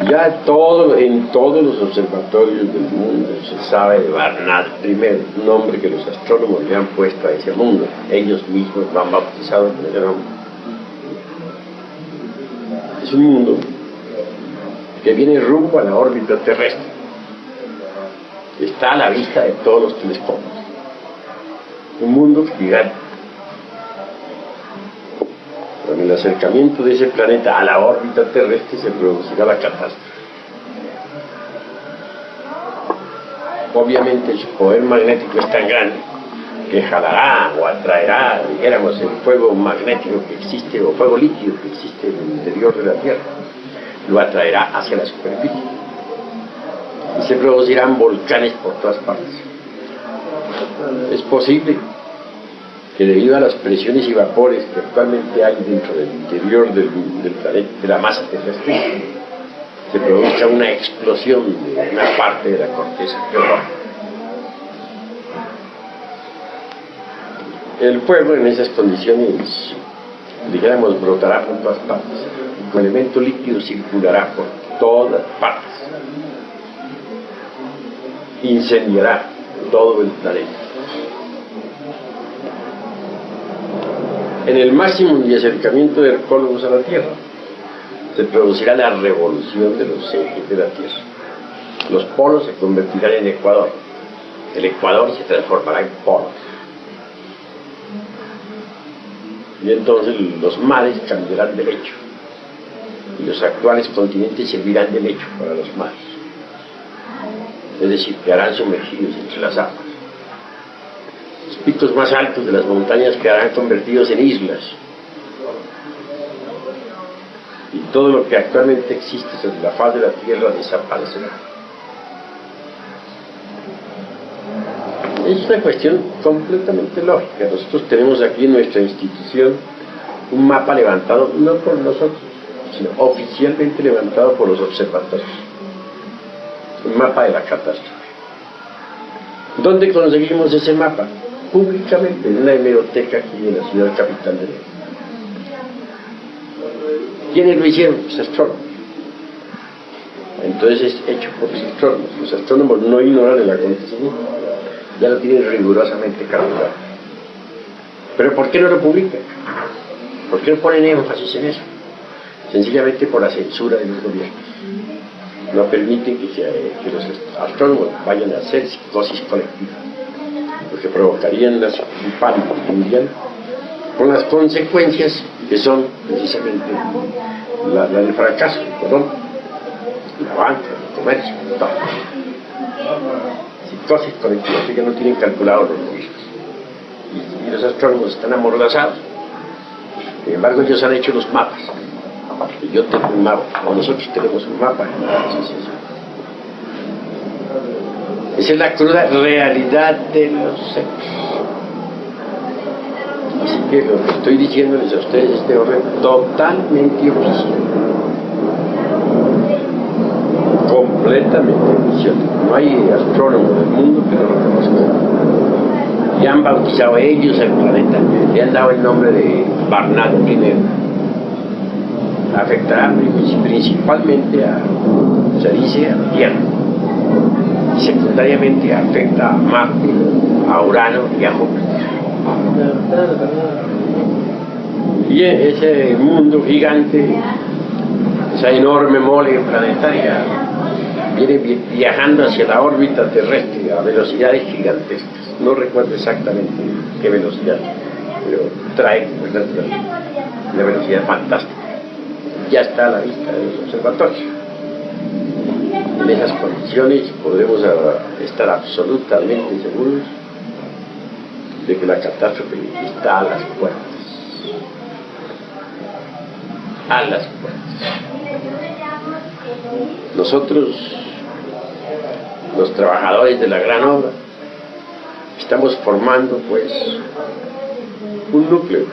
Ya en todos los observatorios del mundo se sabe de Barnard primero, un nombre que los astrónomos le han puesto a ese mundo. Ellos mismos lo han bautizado con ese nombre. Es un mundo que viene rumbo a la órbita terrestre. Está a la vista de todos los telescopios. Un mundo gigante. Con el acercamiento de ese planeta a la órbita terrestre se producirá la catástrofe. Obviamente su poder magnético es tan grande que jalará o atraerá, dijéramos, el fuego magnético que existe o fuego líquido que existe en el interior de la Tierra, lo atraerá hacia la superficie y se producirán volcanes por todas partes. Es posible que debido a las presiones y vapores que actualmente hay dentro del interior del planeta, de la masa terrestre, se produzca una explosión de una parte de la corteza geológica. El fuego en esas condiciones, dijéramos, brotará por todas partes. El elemento líquido circulará por todas partes. Incendiará todo el planeta. En el máximo de acercamiento de Hercólogos a la Tierra, se producirá la revolución de los ejes de la Tierra. Los polos se convertirán en ecuador. El ecuador se transformará en polos. Y entonces los mares cambiarán de lecho. Y los actuales continentes servirán de lecho para los mares. Es decir, quedarán sumergidos entre las aguas. Los picos más altos de las montañas quedarán convertidos en islas. Y todo lo que actualmente existe sobre la faz de la Tierra desaparecerá. Es una cuestión completamente lógica. Nosotros tenemos aquí en nuestra institución un mapa levantado, no por nosotros, sino oficialmente levantado por los observatorios. Un mapa de la catástrofe. ¿Dónde conseguimos ese mapa? Públicamente, en una hemeroteca aquí en la ciudad capital de México. ¿Quiénes lo hicieron? Los astrónomos. Entonces es hecho por los astrónomos. Los astrónomos no ignoran el acontecimiento, ya lo tienen rigurosamente calculado. ¿Pero por qué no lo publican? ¿Por qué no ponen énfasis en eso? Sencillamente por la censura de los gobiernos. No permiten que los astrónomos vayan a hacer psicosis colectiva, porque provocarían un pánico mundial con las consecuencias que son precisamente la del fracaso económico, la banca, el comercio, todo. Psicosis colectiva que no tienen calculado los gobiernos. Y los astrónomos están amordazados. Sin embargo, ellos han hecho los mapas. Y yo tengo un mapa, o nosotros tenemos un mapa en la asociación. Esa es la cruda realidad de los hechos. Así que lo que estoy diciéndoles a ustedes es de orden totalmente oficial. Completamente oficial. No hay astrónomo del mundo que no lo conozca. Y han bautizado ellos el planeta, le han dado el nombre de Barnard I. Afectará principalmente se dice, a la Tierra. Y secundariamente afecta a Marte, a Urano y a Júpiter. Y ese mundo gigante, esa enorme mole planetaria, viene viajando hacia la órbita terrestre a velocidades gigantescas. No recuerdo exactamente qué velocidad, pero trae una velocidad fantástica. Ya está a la vista de los observatorios. En esas condiciones podremos estar absolutamente seguros de que la catástrofe está a las puertas. A las puertas. Nosotros, los trabajadores de la gran obra, estamos formando pues un núcleo,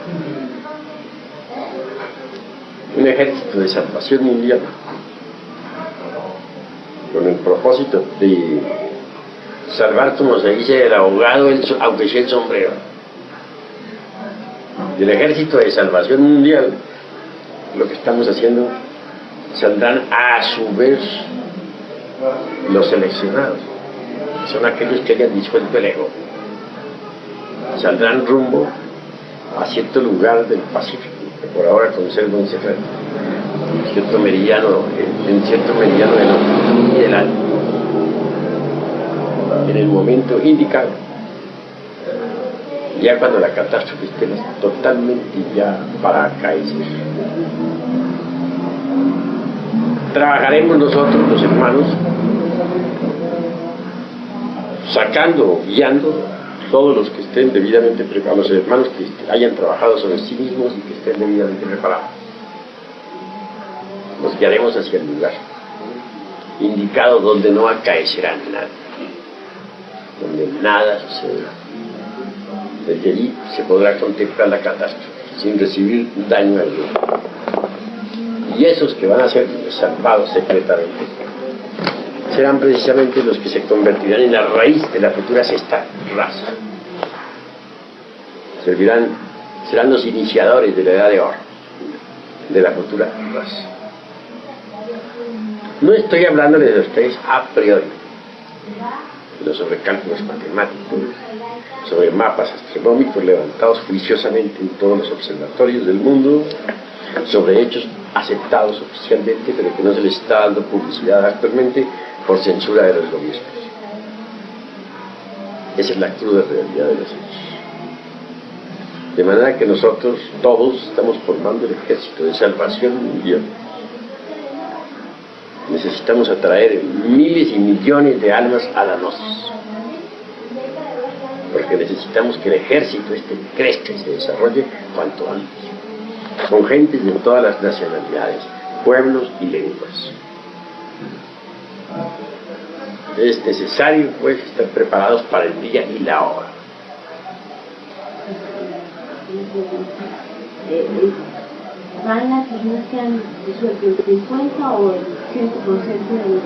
un ejército de salvación mundial, con el propósito de salvar, como se dice, el ahogado, aunque sea el sombrero. Del ejército de salvación mundial, lo que estamos haciendo saldrán a su vez los seleccionados, son aquellos que hayan disuelto el ego, saldrán rumbo a cierto lugar del Pacífico, que por ahora conserva un secreto, en cierto meridiano de la longitud y del alto, en el momento indicado, ya cuando la catástrofe esté totalmente ya para acaecer. Trabajaremos nosotros, los hermanos, sacando, guiando todos los que estén debidamente preparados, los hermanos que hayan trabajado sobre sí mismos y que estén debidamente preparados. Nos guiaremos hacia el lugar indicado donde no acaecerá nada, donde nada sucederá. Desde allí se podrá contemplar la catástrofe sin recibir daño alguno. Y esos que van a ser salvados secretamente serán precisamente los que se convertirán en la raíz de la futura sexta raza. Serán los iniciadores de la edad de oro, de la futura raza. No estoy hablándoles de ustedes a priori, sino sobre cálculos matemáticos, sobre mapas astronómicos levantados juiciosamente en todos los observatorios del mundo, sobre hechos aceptados oficialmente, pero que no se les está dando publicidad actualmente por censura de los gobiernos. Esa es la cruda realidad de los hechos. De manera que nosotros todos estamos formando el ejército de salvación mundial. Necesitamos atraer miles y millones de almas a la gnosis, porque necesitamos que el ejército crezca y se desarrolle cuanto antes, con gentes de todas las nacionalidades, pueblos y lenguas. Es necesario, pues, estar preparados para el día y la hora. ¿Van las personas que han disuelto el 50 o el 100% de los?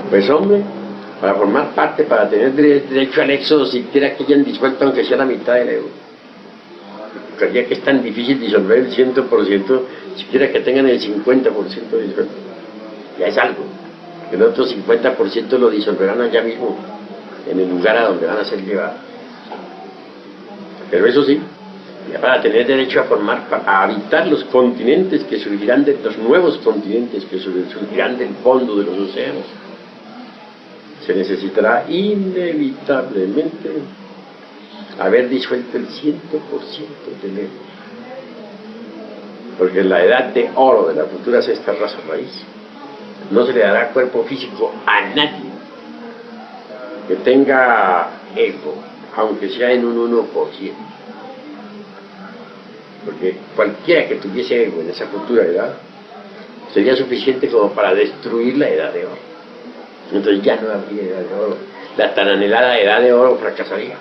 Pues hombre, para formar parte, para tener derecho al éxodo, siquiera que hayan disuelto aunque sea la mitad del ego. Porque ya que es tan difícil disolver el 100%, siquiera que tengan el 50% disuelto. Ya es algo. El otro 50% lo disolverán allá mismo, en el lugar a donde van a ser llevados. Pero eso sí, ya para tener derecho a habitar los continentes que surgirán de los nuevos continentes que surgirán del fondo de los océanos, se necesitará inevitablemente haber disuelto el 100% del ego. Porque en la edad de oro de la futura sexta raza raíz, no se le dará cuerpo físico a nadie que tenga ego, aunque sea en un 1%. Porque cualquiera que tuviese ego en esa futura edad sería suficiente como para destruir la edad de oro. Entonces ya no habría edad de oro. La tan anhelada edad de oro fracasaría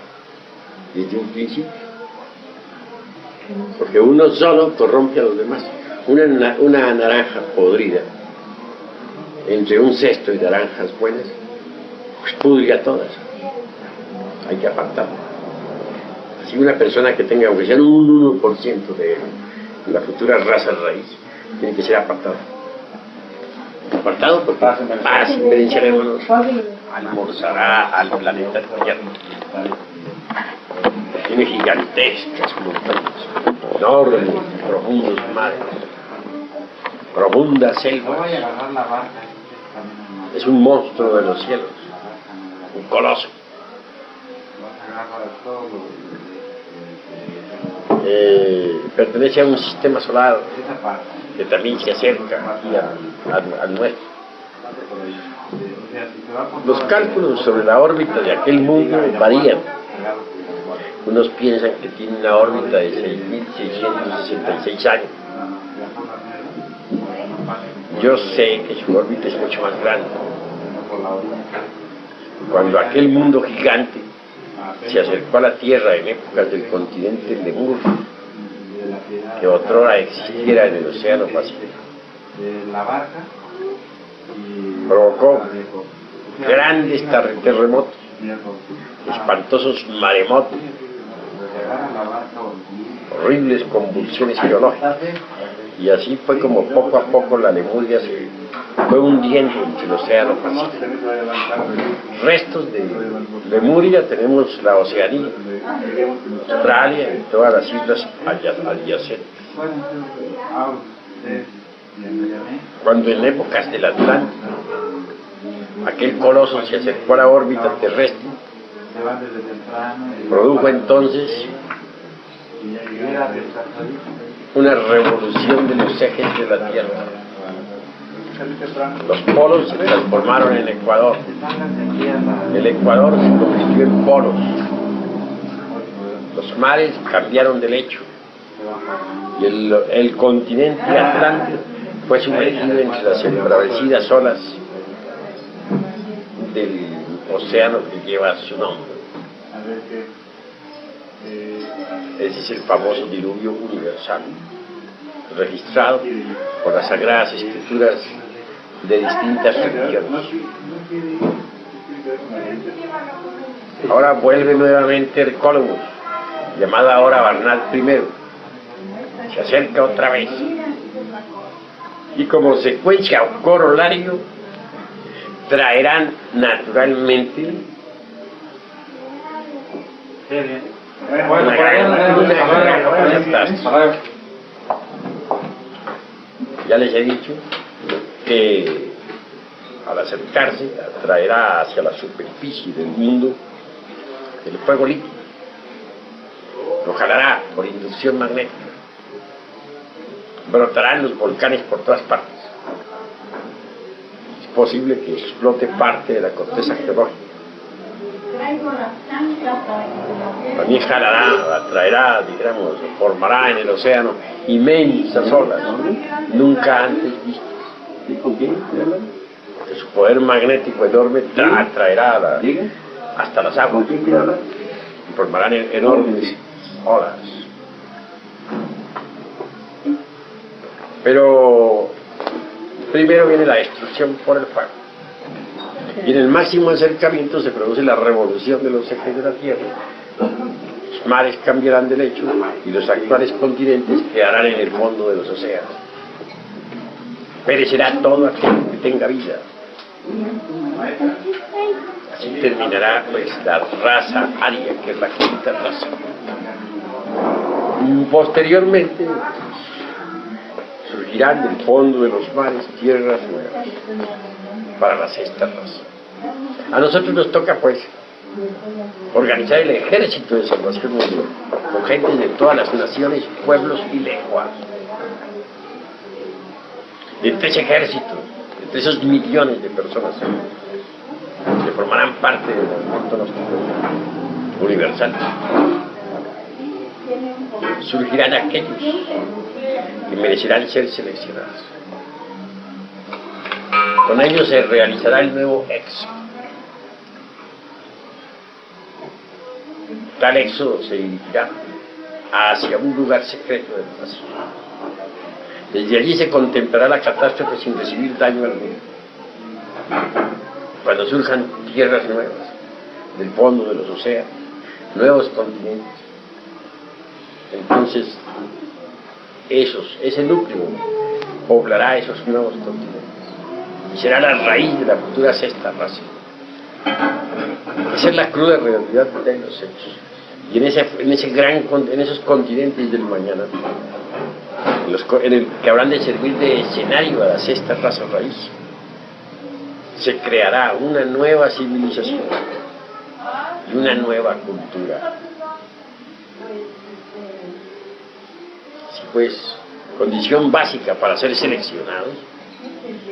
desde un principio. Porque uno solo corrompe a los demás. Una naranja podrida entre un cesto de naranjas buenas, pues pudría todas. Hay que apartarlo. Si una persona que tenga, aunque sea un 1% de la futura raza raíz, tiene que ser apartado. Apartado porque para experiencia de hermanos almorzará al planeta Tierra. Tiene gigantescas montañas, enormes, profundos mares, profundas selvas. Es un monstruo de los cielos, un coloso. Pertenece a un sistema solar que también se acerca aquí al nuestro. Los cálculos sobre la órbita de aquel mundo varían. Unos piensan que tiene una órbita de 6.666 años. Yo sé que su órbita es mucho más grande. Cuando aquel mundo gigante se acercó a la Tierra en épocas del continente Lemur, que otrora existiera en el Océano Pacífico, provocó grandes terremotos, espantosos maremotos, horribles convulsiones geológicas, Y así fue como poco a poco la Lemuria se fue hundiendo entre el océano Pacífico. Restos de Lemuria tenemos la Oceanía, Australia y todas las islas adyacentes. Cuando en épocas del Atlántico aquel coloso se acercó a la órbita terrestre, produjo entonces una revolución de los ejes de la Tierra. Los polos se transformaron en Ecuador. El Ecuador se convirtió en polos. Los mares cambiaron de lecho. Y el continente atlántico fue sumergido entre las embravecidas olas del océano que lleva su nombre. Ese es el famoso diluvio universal, registrado por las sagradas escrituras de distintas religiones. Ahora vuelve nuevamente Hercólogos, llamada ahora Barnard I. Se acerca otra vez. Y como secuencia o corolario, traerán naturalmente una gran catástrofe. Ya les he dicho que al acercarse atraerá hacia la superficie del mundo el fuego líquido, lo jalará por inducción magnética, brotarán los volcanes por todas partes, es posible que explote parte de la corteza geológica, también jalará, atraerá, digamos, formará en el océano inmensas olas, nunca antes vistas. Que su poder magnético enorme atraerá hasta las aguas y formarán enormes olas. Pero primero viene la destrucción por el fuego. Y en el máximo acercamiento se produce la revolución de los ejes de la Tierra. Los mares cambiarán de lecho y los actuales continentes quedarán en el fondo de los océanos. Perecerá todo aquel que tenga vida. Así terminará pues la raza aria, que es la quinta raza. Y posteriormente surgirán del fondo de los mares tierras nuevas para la sexta raza. A nosotros nos toca pues organizar el ejército de salvación mundial con gente de todas las naciones, pueblos y lenguas. Entre ese ejército, entre esos millones de personas que formarán parte del movimiento gnóstico universal, surgirán aquellos que merecerán ser seleccionados. Con ellos se realizará el nuevo éxodo. Tal éxodo se dirigirá hacia un lugar secreto del Pacífico. Desde allí se contemplará la catástrofe sin recibir daño alguno. Cuando surjan tierras nuevas del fondo de los océanos, nuevos continentes, entonces ese núcleo poblará esos nuevos continentes y será la raíz de la futura sexta raza. Esa es la cruda realidad de los hechos. Y en esos continentes del mañana, en el que habrán de servir de escenario a la sexta raza raíz, se creará una nueva civilización y una nueva cultura. Así pues, condición básica para ser seleccionados,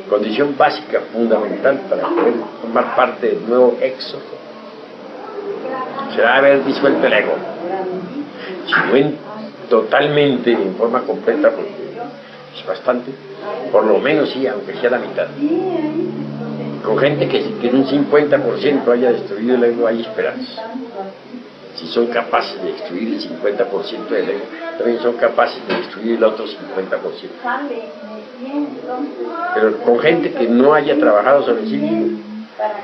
condición básica fundamental para poder formar parte del nuevo éxodo, será haber disuelto el ego. Si no totalmente, en forma completa, porque es bastante, por lo menos sí, aunque sea la mitad. Con gente que en un 50% haya destruido el ego, hay esperanza. Si son capaces de destruir el 50% del ego, también son capaces de destruir el otro 50%. Pero con gente que no haya trabajado sobre sí mismo,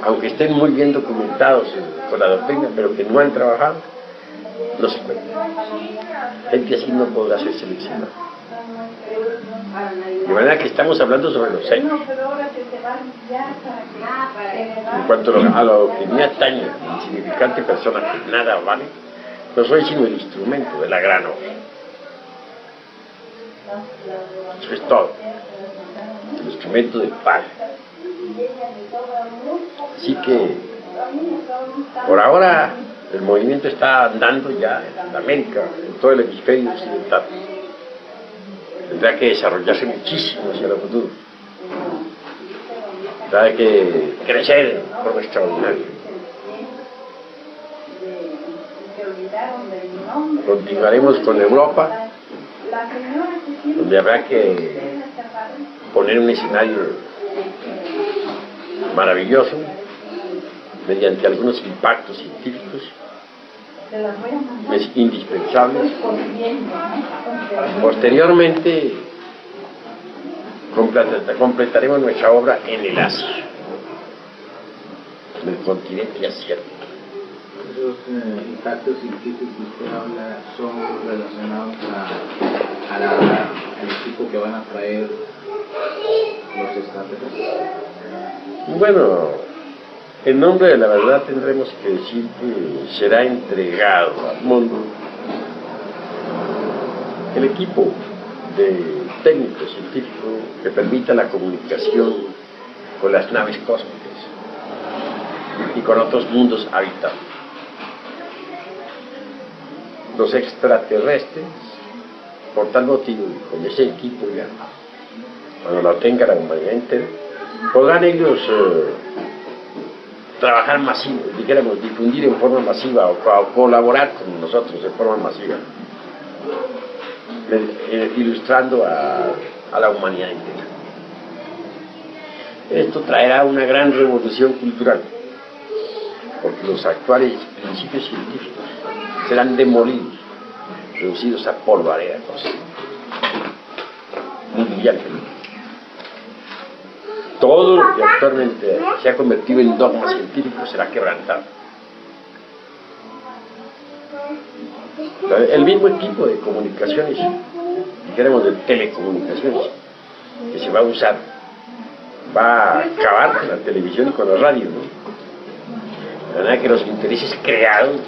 aunque estén muy bien documentados con la doctrina, pero que no han trabajado, no se puede. Gente así no podrá ser seleccionada. De manera que estamos hablando sobre los hechos. En cuanto a lo que me atañe, insignificante persona que nada vale, no soy sino el instrumento de la gran obra. Eso es todo. El instrumento del Padre. Así que, por ahora, el movimiento está andando ya en América, en todo el hemisferio occidental. Tendrá que desarrollarse muchísimo hacia el futuro. Tendrá que crecer de forma extraordinaria. Continuaremos con Europa, donde habrá que poner un escenario maravilloso mediante algunos impactos científicos es indispensable. Posteriormente completaremos nuestra obra en el Asia, en el continente asiático. Esos impactos científicos que usted habla son relacionados al equipo que van a traer los extraterrestres. Bueno, en nombre de la verdad tendremos que decir que será entregado al mundo el equipo de técnico científico que permita la comunicación con las naves cósmicas y con otros mundos habitados. Los extraterrestres, por tal motivo, con ese equipo ya, cuando lo tenga la humanidad entera, podrán ellos trabajar masivo, dijéramos, difundir en forma masiva o colaborar con nosotros en forma masiva, ilustrando a la humanidad entera. Esto traerá una gran revolución cultural, porque los actuales principios científicos serán demolidos, reducidos a polvareda mundialmente. Todo lo que actualmente se ha convertido en dogma científico será quebrantado. El mismo equipo de comunicaciones, dijéramos de telecomunicaciones, que se va a usar, va a acabar con la televisión y con la radio, ¿no? De manera que los intereses creados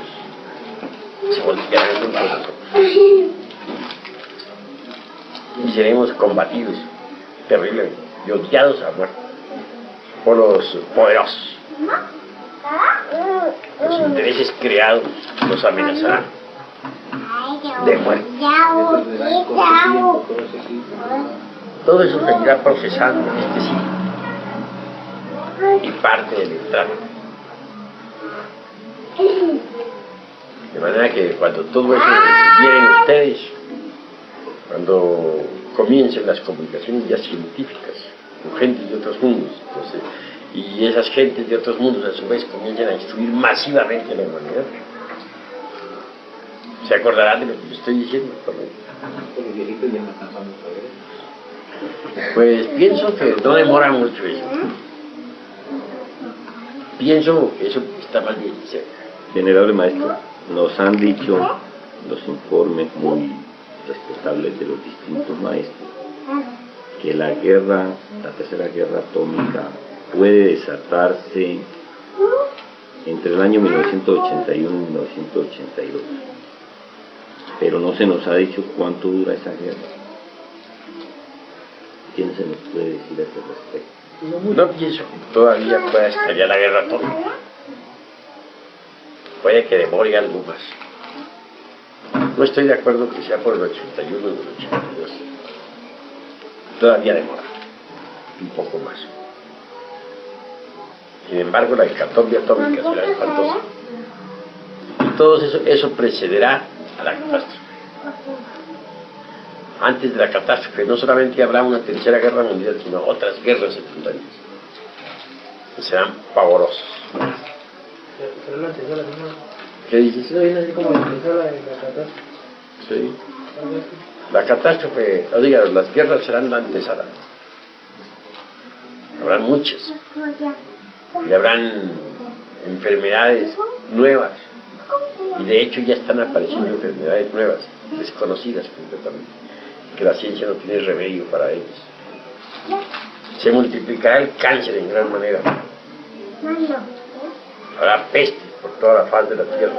se voltearán contra nosotros. Y seremos combatidos terriblemente y odiados a muerte por los poderosos. Los intereses creados nos amenazarán de muerte. Todo eso se irá procesando en este siglo y parte del entrada. De manera que cuando todo eso vienen ustedes, cuando comiencen las comunicaciones ya científicas con gentes de otros mundos, entonces, y esas gentes de otros mundos a su vez comiencen a instruir masivamente a la humanidad, se acordarán de lo que yo estoy diciendo. Los viejitos ya no alcanzamos a ver. Pues pienso que no demora mucho eso. Pienso que eso está más bien cerca. Venerable maestro, nos han dicho los informes muy respetables de los distintos maestros que la tercera guerra atómica puede desatarse entre el año 1981 y 1982, pero no se nos ha dicho cuánto dura esa guerra. ¿Quién se nos puede decir a ese respecto? No pienso que todavía pueda estallar la guerra atómica. Puede que demore algo más. No estoy de acuerdo que sea por el 81 o el 82. Todavía demora un poco más. Sin embargo, la hecatombe atómica será espantosa. Y todo eso precederá a la catástrofe. Antes de la catástrofe no solamente habrá una tercera guerra mundial, sino otras guerras secundarias que serán pavorosas. ¿Qué dices? Sí. La catástrofe, las guerras serán la antesala. Habrán muchas. Y habrán enfermedades nuevas. Y de hecho ya están apareciendo enfermedades nuevas, desconocidas completamente. que la ciencia no tiene remedio para ellos. Se multiplicará el cáncer en gran manera. Habrá peste por toda la faz de la tierra.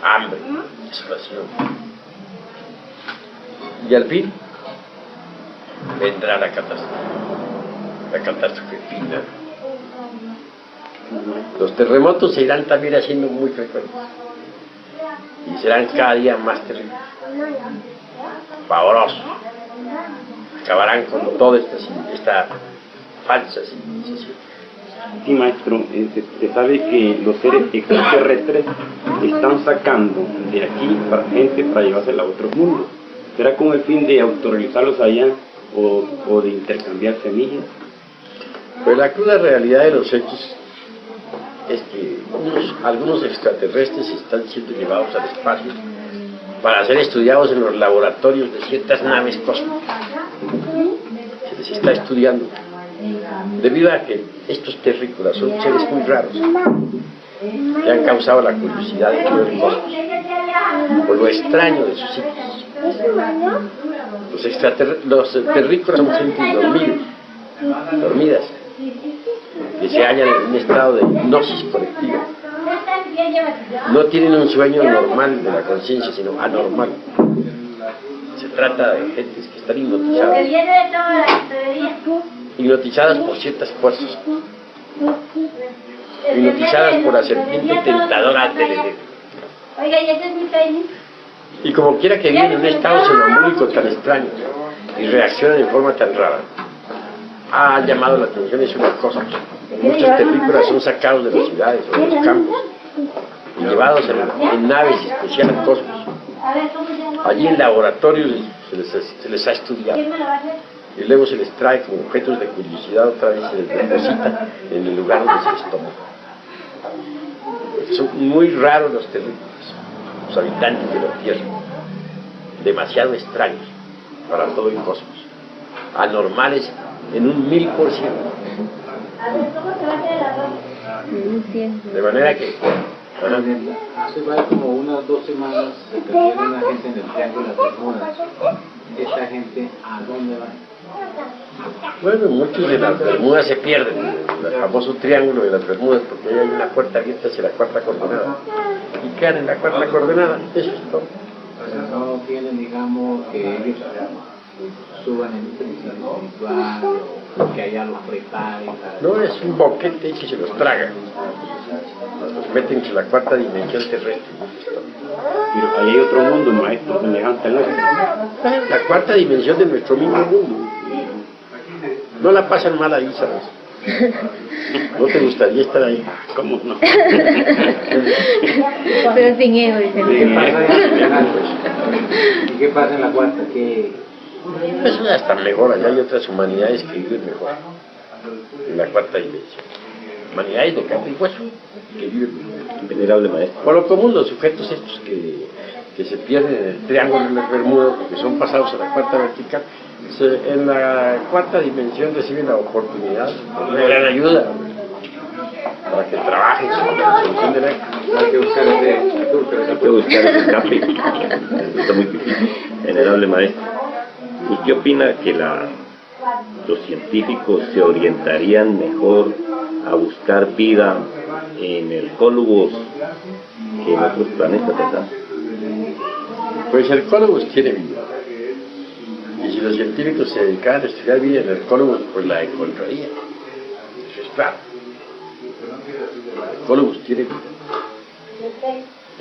Hambre, desolación. Y al fin vendrá la catástrofe final. Los terremotos se irán también haciendo muy frecuentes y serán cada día más terribles, pavorosos. Acabarán con toda esta falsa civilización. Sí, maestro, se sabe que los seres extraterrestres están sacando de aquí gente para llevársela a otros mundos. ¿Será con el fin de autorrealizarlos allá o de intercambiar semillas? Pues la cruda realidad de los hechos es que algunos extraterrestres están siendo llevados al espacio para ser estudiados en los laboratorios de ciertas naves cósmicas. Se les está estudiando debido a que estos terrícolas son seres muy raros que han causado la curiosidad de todo el cosmos por lo extraño de sus sitios. Los terrícolas son gentes dormidas, que se hallan en un estado de hipnosis colectiva. No tienen un sueño normal de la conciencia, sino anormal. Se trata de gentes que están hipnotizadas por ciertas fuerzas, hipnotizadas por la serpiente tentadora del Edén. Y como quiera que viven en un estado sonambúlico tan extraño y reaccionan de forma tan rara, ha llamado la atención es una cosa. Muchos terrícolas son sacados de las ciudades o de los campos y llevados en naves especiales al cosmos. Allí en laboratorios se les ha estudiado y luego se les trae como objetos de curiosidad, otra vez se les deposita en el lugar donde se les toma. Son muy raros los terrícolas, los habitantes de la Tierra, demasiado extraños para todo el cosmos, anormales en un 1000%. De manera que hace como unas 2 semanas se perdieron una gente en el Triángulo de las Bermudas. ¿Esta gente a dónde va? bueno, muchos de las Bermudas se pierden, el famoso Triángulo de las Bermudas, porque ahí hay una puerta abierta hacia la cuarta coordenada y quedan en la cuarta coordenada. Eso es todo. O sea, no tienen, digamos, que ellos suban en un principio espiritual, que allá los preparen. No, es un boquete que se los traga, los meten en la cuarta dimensión terrestre. Pero ahí hay otro mundo, maestro, semejante al nuestro. La cuarta dimensión de nuestro mismo mundo. No la pasan mal ahí, ¿sabes? ¿No te gustaría estar ahí? ¿Cómo no? Pero sin ego, dice. ¿Y qué pasa en la cuarta? ¿Qué? Eso ya está mejor, allá hay otras humanidades que viven mejor. En la cuarta dimensión. Humanidades de carne y hueso que viven mejor. Venerable maestro. Por lo común, los sujetos estos que se pierden en el Triángulo de las Bermudas, que son pasados a la cuarta vertical, en la cuarta dimensión reciben la oportunidad, una gran ayuda para que trabajen sobre la solución de la... Hay que buscar ese escape. Está muy difícil. Venerable maestro, ¿usted opina que los científicos se orientarían mejor a buscar vida en el Cólubos que en otros planetas, verdad? Pues el Cólubos tiene vida. Y si los científicos se dedicaran a estudiar vida en el Cólubos, pues la encontrarían. Eso es claro. El Cólubos tiene vida.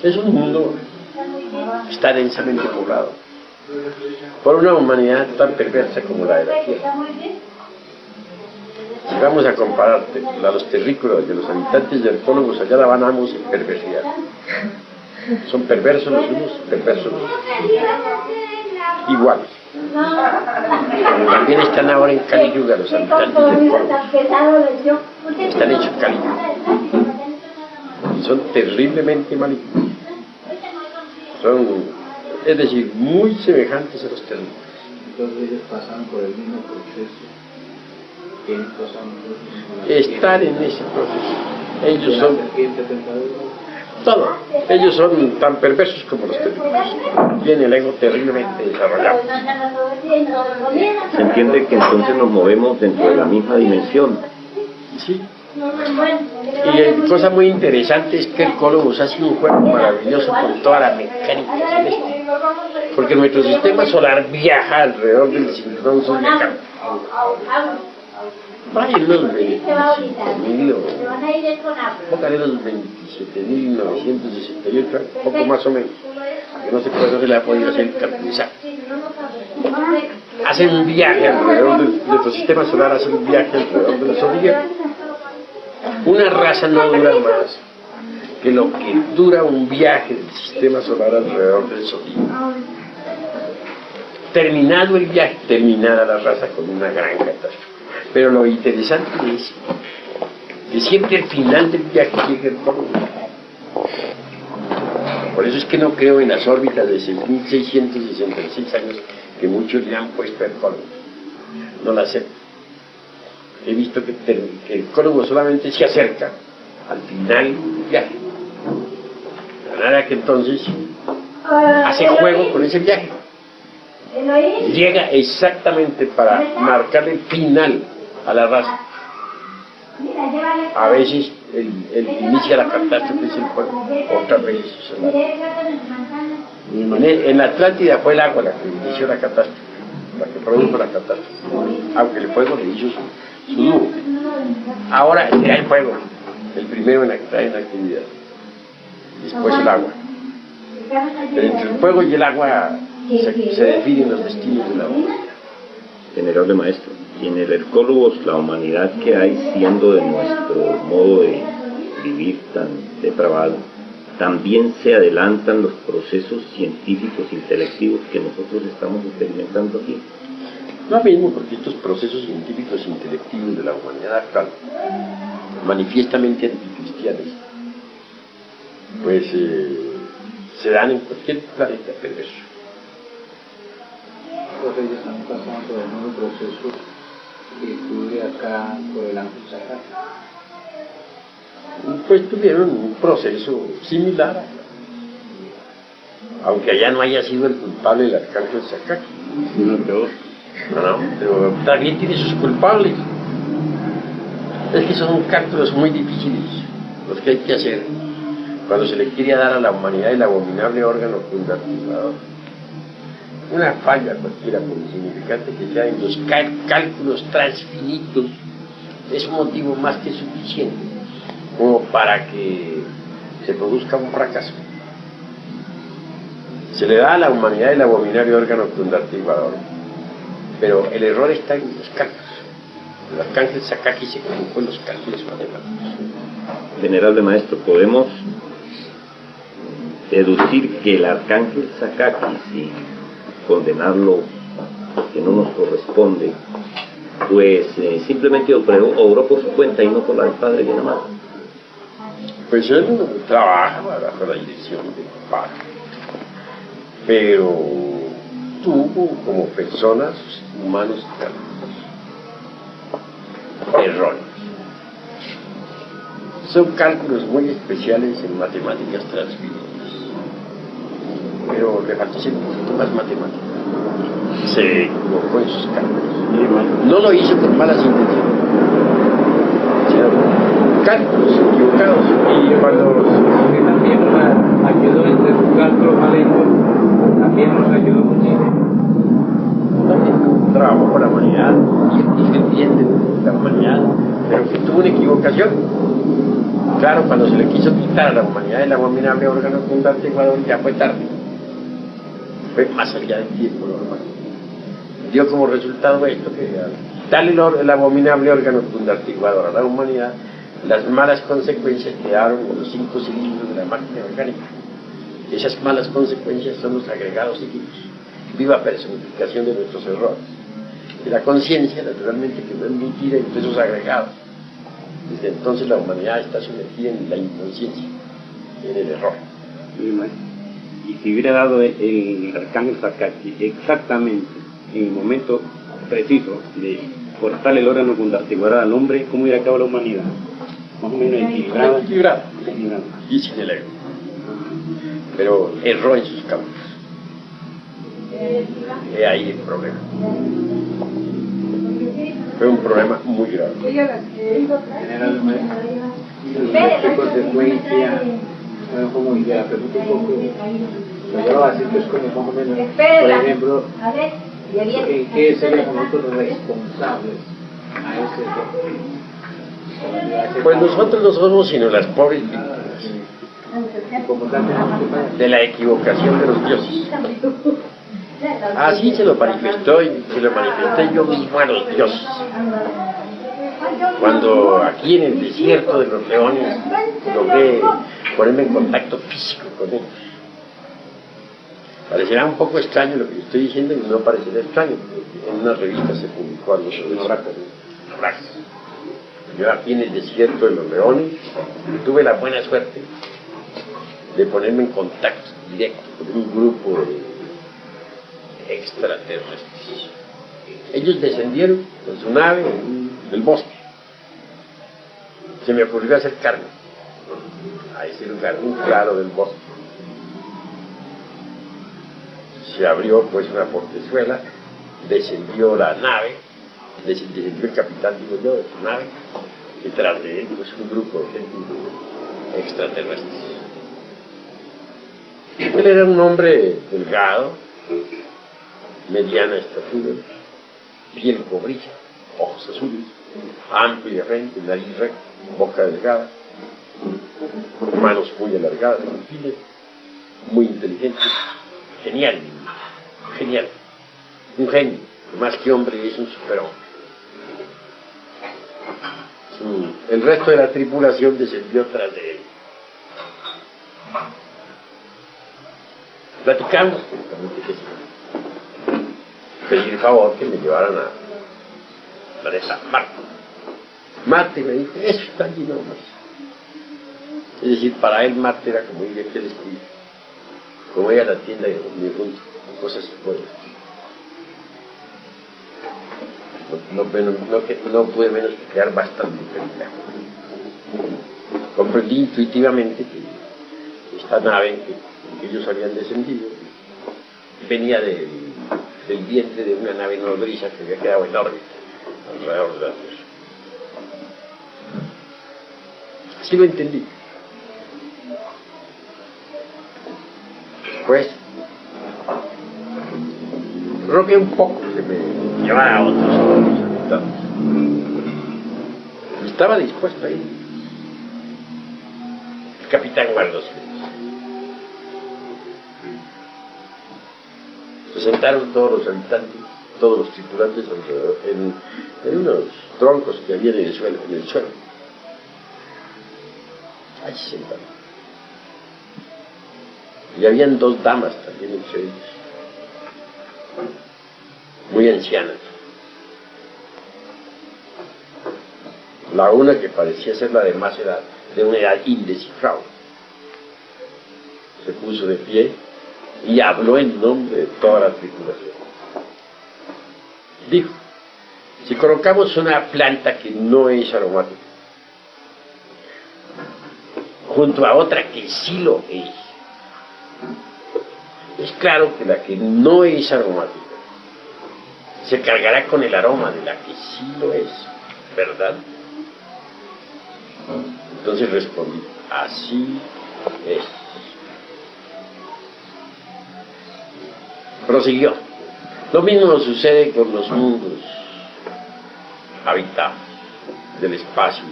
Es un mundo que está densamente poblado por una humanidad tan perversa como la de la Tierra. Si vamos a comparar a los terrícolas de los habitantes del Cólubos, allá la ganamos en perversidad. Son perversos los unos, perversos los otros. Iguales. También están ahora en Kali Yuga los habitantes del Cólubos. Están hechos Kali Yuga. Y son terriblemente malignos. Es decir, muy semejantes a los terrícolas. Entonces ellos pasaron por el mismo proceso. Están en ese proceso. Ellos son... Todo. Ellos son tan perversos como los técnicos. Tienen el ego terriblemente desarrollado. Se entiende que entonces nos movemos dentro de la misma dimensión. Sí. Y cosa muy interesante es que el Cólogos hace un juego maravilloso con toda la mecánica celeste. Porque nuestro sistema solar viaja alrededor del cinturón zodiacal. Vaya los 27.000 o póngale los 27.968, poco más o menos. Que no sé por qué no se le ha podido hacer calculizar. Hacen un viaje alrededor de nuestro sistema solar, hacen un viaje alrededor del zodiaco. Una raza no dura más que lo que dura un viaje del sistema solar alrededor del zodiaco. Terminado el viaje, terminada la raza con una gran catástrofe. Pero lo interesante es que siempre al final del viaje llega el Cólogos. Por eso es que no creo en las órbitas de 6.666 años que muchos le han puesto al Cólogos. No la acepto. He visto que el Cólogos solamente se acerca al final del viaje. De manera que entonces hace juego con ese viaje. Llega exactamente para marcar el final a la raza. A veces inicia la catástrofe es el fuego, otras veces es el agua. En la Atlántida fue el agua la que inició la catástrofe, la que produjo la catástrofe, aunque el fuego le hizo su duro. Ahora será el fuego, el primero en entrar en actividad, después el agua. Pero entre el fuego y el agua se definen los destinos de la humanidad. Venerable maestro, y en el Hercólogos la humanidad que hay, siendo de nuestro modo de vivir tan depravado, también se adelantan los procesos científicos intelectivos que nosotros estamos experimentando aquí. Lo mismo, porque estos procesos científicos intelectivos de la humanidad actual, manifiestamente anticristianos, pues se dan en cualquier planeta perverso. Los reyes están pasando por el mismo proceso que tuve acá por el ángel Sakaki. Pues tuvieron un proceso similar, aunque allá no haya sido el culpable el arcángel Sakaki, sino peor. No, pero también tiene sus culpables. Es que son cálculos muy difíciles los que hay que hacer cuando se le quiere dar a la humanidad el abominable órgano fundamental. Una falla cualquiera, por insignificante que sea, en los cálculos transfinitos es un motivo más que suficiente como para que se produzca un fracaso. Se le da a la humanidad el abominable órgano fundamental, pero el error está en los cálculos. El arcángel Sakaki se equivocó en los cálculos matemáticos. Venerable maestro, podemos deducir que el arcángel Sakaki, sin condenarlo porque no nos corresponde, pues simplemente obró por su cuenta y no por la del Padre bien amado. Pues él trabaja bajo la dirección del Padre, pero tuvo como personas humanos errores. Son cálculos muy especiales en matemáticas transfinitas, pero le faltó ser un poquito más matemático. Se equivocó en sus cálculos. No lo hizo con malas intenciones, sino cálculos equivocados. Y cuando que también nos ayudó entre sus cálculos mal hechos, también nos ayudó muchísimo. También trabajó con la humanidad, y dije bien de la humanidad, pero que tuvo una equivocación. Claro, cuando se le quiso quitar a la humanidad el abominable órgano fundante Ecuador, ya fue tarde. Fue más allá del tiempo normal. Dio como resultado esto, que al quitarle el abominable órgano fundartiguador a la humanidad, las malas consecuencias quedaron en los 5 cilindros de la máquina orgánica. Esas malas consecuencias son los agregados psíquicos, viva personificación de nuestros errores. Y la conciencia, naturalmente, que no es emitida entre esos agregados. Desde entonces la humanidad está sumergida en la inconsciencia, en el error. Y si hubiera dado el arcángel Sakaki exactamente en el momento preciso de cortarle el órgano fundamental al hombre, ¿cómo hubiera acabado la humanidad? Más o menos equilibrada. Equilibrada. Y sin el ego. pero erró en sus caminos. He ahí el problema. Fue un problema muy grave. Generalmente, ¿qué consecuencia? Bueno, como ya pregunto un poco, yo así que es como más o menos, por ejemplo, ¿en qué seríamos nosotros responsables a ese error? Pues nosotros no somos sino las pobres víctimas Como tal, tenemos que pagar. de la equivocación de los dioses. Así se lo manifestó y se lo manifesté yo mismo a los dioses. Cuando aquí en el desierto de los leones logré ponerme en contacto físico con ellos. Parecerá un poco extraño lo que estoy diciendo y no parecerá extraño, porque en una revista se publicó algo sobre Noraca. Yo aquí en el desierto de los leones tuve la buena suerte de ponerme en contacto directo con un grupo de extraterrestres. Ellos descendieron con su nave del bosque. Se me ocurrió acercarme a ese lugar, un claro del bosque. Se abrió pues una portezuela, descendió la nave, descendió el capitán, digo yo, de su nave, y tras de él pues un grupo de gente extraterrestres. Él era un hombre delgado, mediana estatura, piel cobriza, ojos azules, amplia frente, nariz recta, boca delgada, manos muy alargadas, muy inteligente, genial, genial, un genio, más que hombre es un superhombre. El resto de la tripulación descendió tras de él. Platicamos, pedí el favor que me llevaran a la planeta Marte. Marte, me dijo, eso está allí nomás. Es decir, para él Marte era como ir a aquel estilo, como ir a la tienda de mi junto, cosas así por el estilo. No pude menos que quedar bastante perplejo. Comprendí intuitivamente que esta nave que ellos habían descendido venía del vientre de una nave nodriza que había quedado en órbita alrededor de la Tierra. Así lo entendí. Después rogué un poco que me llevara a otros invitados. Estaba dispuesto a ir. El capitán guardó silencio. Se sentaron todos los habitantes, todos los tripulantes alrededor, en unos troncos que había en el suelo. Ahí se sentaron. Y habían dos damas también entre ellos, muy ancianas. La una que parecía ser la de más edad, de una edad indescifrable. Se puso de pie y habló en nombre de toda la tripulación. Dijo, si colocamos una planta que no es aromática, junto a otra que sí lo es claro que la que no es aromática se cargará con el aroma de la que sí lo es, ¿verdad? Entonces respondí, así es. Prosiguió. Lo mismo sucede con los mundos habitados del espacio.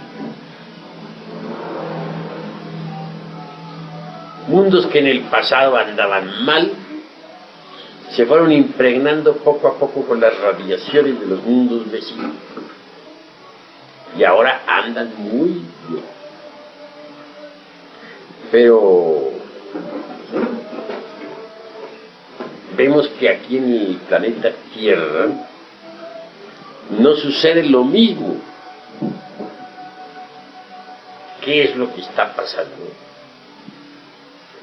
Mundos que en el pasado andaban mal, se fueron impregnando poco a poco con las radiaciones de los mundos vecinos. Y ahora andan muy bien. Pero vemos que aquí en el planeta Tierra no sucede lo mismo. ¿Qué es lo que está pasando?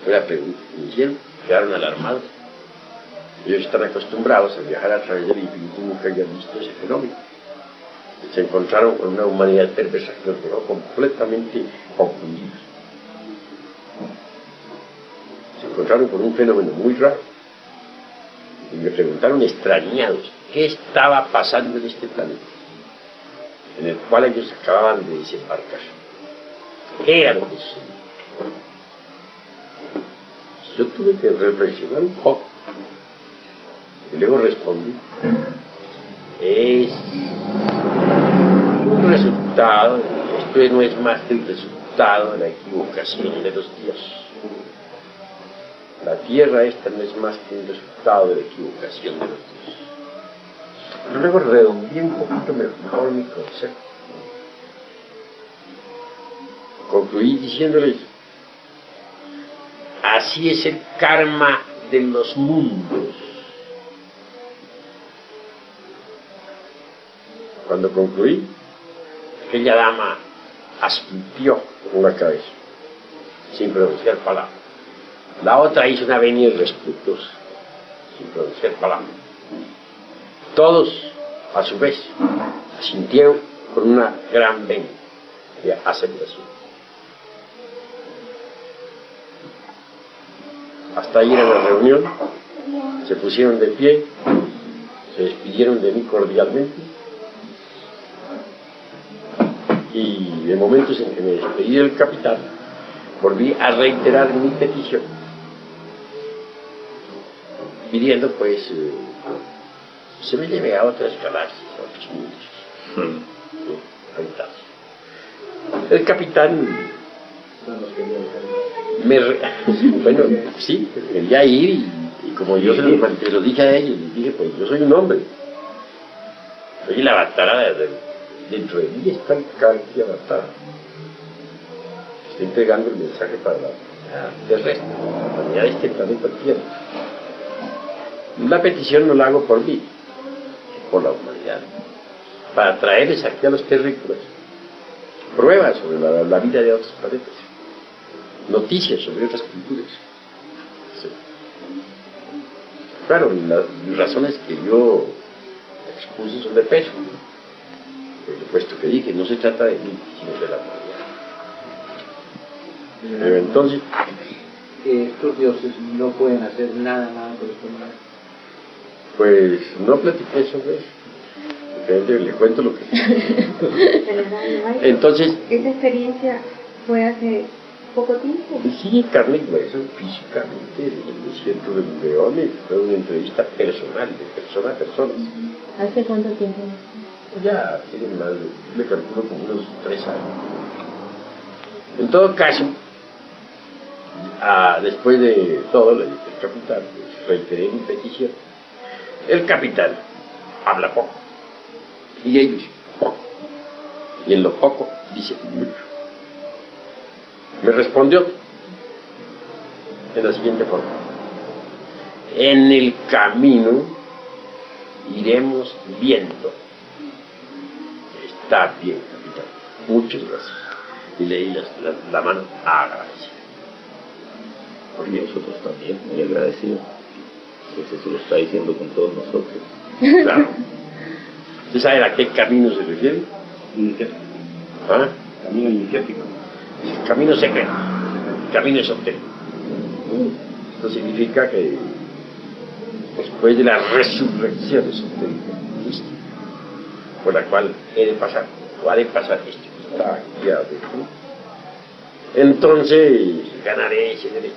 Fue la pregunta que me hicieron, quedaron alarmados. Ellos están acostumbrados a viajar a través del infinito y nunca habían visto ese fenómeno. Se encontraron con una humanidad perversa que los dejó completamente confundidos. Se encontraron con un fenómeno muy raro. Y me preguntaron extrañados qué estaba pasando en este planeta, en el cual ellos acababan de desembarcar. ¿Qué era lo que sucedía? Yo tuve que reflexionar un poco. Y luego respondí. Es un resultado, esto no es más que el resultado de la equivocación de los dioses. La tierra esta no es más que un resultado de la equivocación de los dioses. Pero luego redondeé un poquito mejor mi concepto. Concluí diciéndoles, así es el karma de los mundos. Cuando concluí, aquella dama asintió con la cabeza, sin pronunciar palabra. La otra hizo una venia irrespetuosa, sin pronunciar palabra. Todos, a su vez, asintieron con una gran venia de aceptación. Hasta ahí era la reunión, se pusieron de pie, se despidieron de mí cordialmente, y en momentos en que me despedí del capitán, volví a reiterar mi petición, pidiendo pues se me lleve a otras galaxias, a otros mundos, el capitán bueno, sí, quería ir y como yo se lo dije a ellos, les dije, pues yo soy un hombre, soy la batalla dentro de mí está el Kalki Avatar, estoy entregando el mensaje para la terrestre, la humanidad de este planeta Tierra. La petición no la hago por mí, por la humanidad, para traerles aquí a los terrícolas pruebas sobre la vida de otros planetas, noticias sobre otras culturas. Sí. Claro, las razones que yo expuse son de peso, por supuesto que dije, no se trata de mí, sino de la humanidad. Pero entonces, estos dioses no pueden hacer nada por esta humanidad. Pues no platiqué sobre eso. Le cuento lo que entonces, ¿esa experiencia fue hace poco tiempo? Sí, carne y hueso, físicamente, en el desierto de Leones, fue una entrevista personal, de persona a persona. ¿Hace cuánto tiempo? Ya tiene más, le calculo como unos 3 años. En todo caso, después de todo, le dije al capitán, pues, reiteré mi petición. El capitán habla poco, y ellos poco, y en lo poco dice mucho. Me respondió de la siguiente forma: en el camino iremos viendo. Está bien, capitán, muchas gracias. Y leí la mano agradecida. Porque nosotros también, muy agradecidos. Ese se lo está diciendo con todos nosotros. Claro. ¿Usted sabe a qué camino se refiere? Iniciático. ¿Ah? Camino iniciático. Camino secreto, camino esotérico. Esto significa que después de la resurrección esotérica, por la cual he de pasar, o ha de pasar esto que está aquí adentro, entonces ganaré ese derecho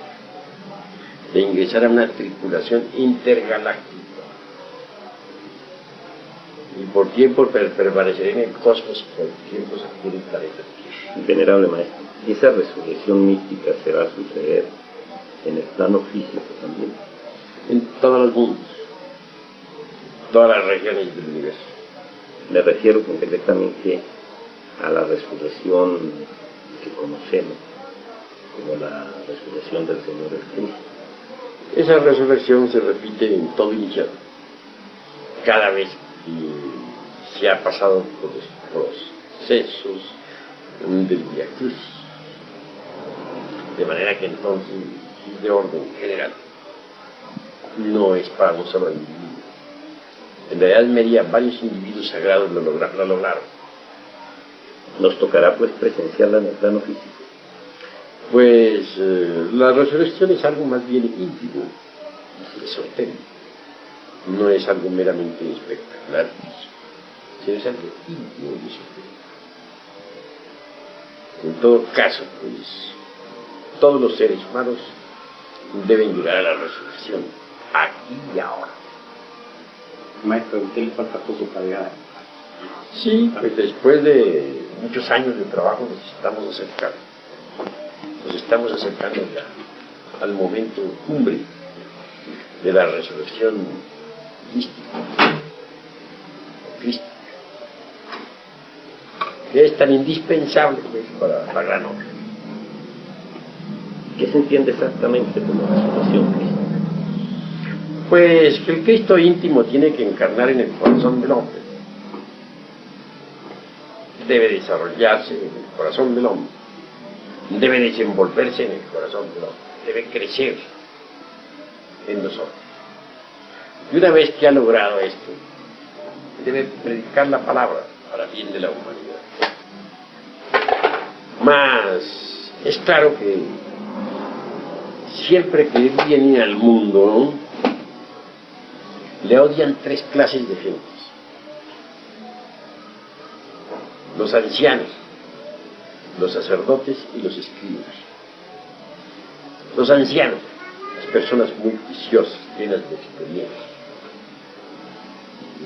de ingresar a una tripulación intergaláctica. Y por tiempo permaneceré en el cosmos y por tiempo aquí en el planeta Tierra. Venerable maestro, esa resurrección mística se va a suceder en el plano físico también. En todos los mundos, todas las regiones del universo. Me refiero concretamente a la resurrección que conocemos como la resurrección del Señor Jesucristo. Esa resurrección se repite en todo iniciado. Cada vez que se ha pasado por los procesos del Vía Crucis. De manera que entonces es de orden general. No es para un solo individuo. En la Edad Media varios individuos sagrados lo lograron. Nos tocará pues presenciarla en el plano físico. Pues la resurrección es algo más bien íntimo, esotérico. No es algo meramente espectacular, sino es algo íntimo y esotérico. En todo caso, pues, todos los seres humanos deben llegar a la resurrección, aquí y ahora. Maestro, a usted le falta poco para llegar. Sí, pues después de muchos años de trabajo nos estamos acercando ya al momento cumbre de la resurrección crística, que es tan indispensable pues, para la gran obra. ¿Qué se entiende exactamente como resurrección crística? Pues que el Cristo íntimo tiene que encarnar en el corazón del hombre, debe desarrollarse en el corazón del hombre, debe desenvolverse en el corazón del hombre, debe crecer en nosotros. Y una vez que ha logrado esto, debe predicar la palabra para bien de la humanidad. Mas es claro que siempre que él viene al mundo, ¿no?, le odian tres clases de gentes: los ancianos, los sacerdotes y los escribas. Los ancianos, las personas muy viciosas, llenas de experiencia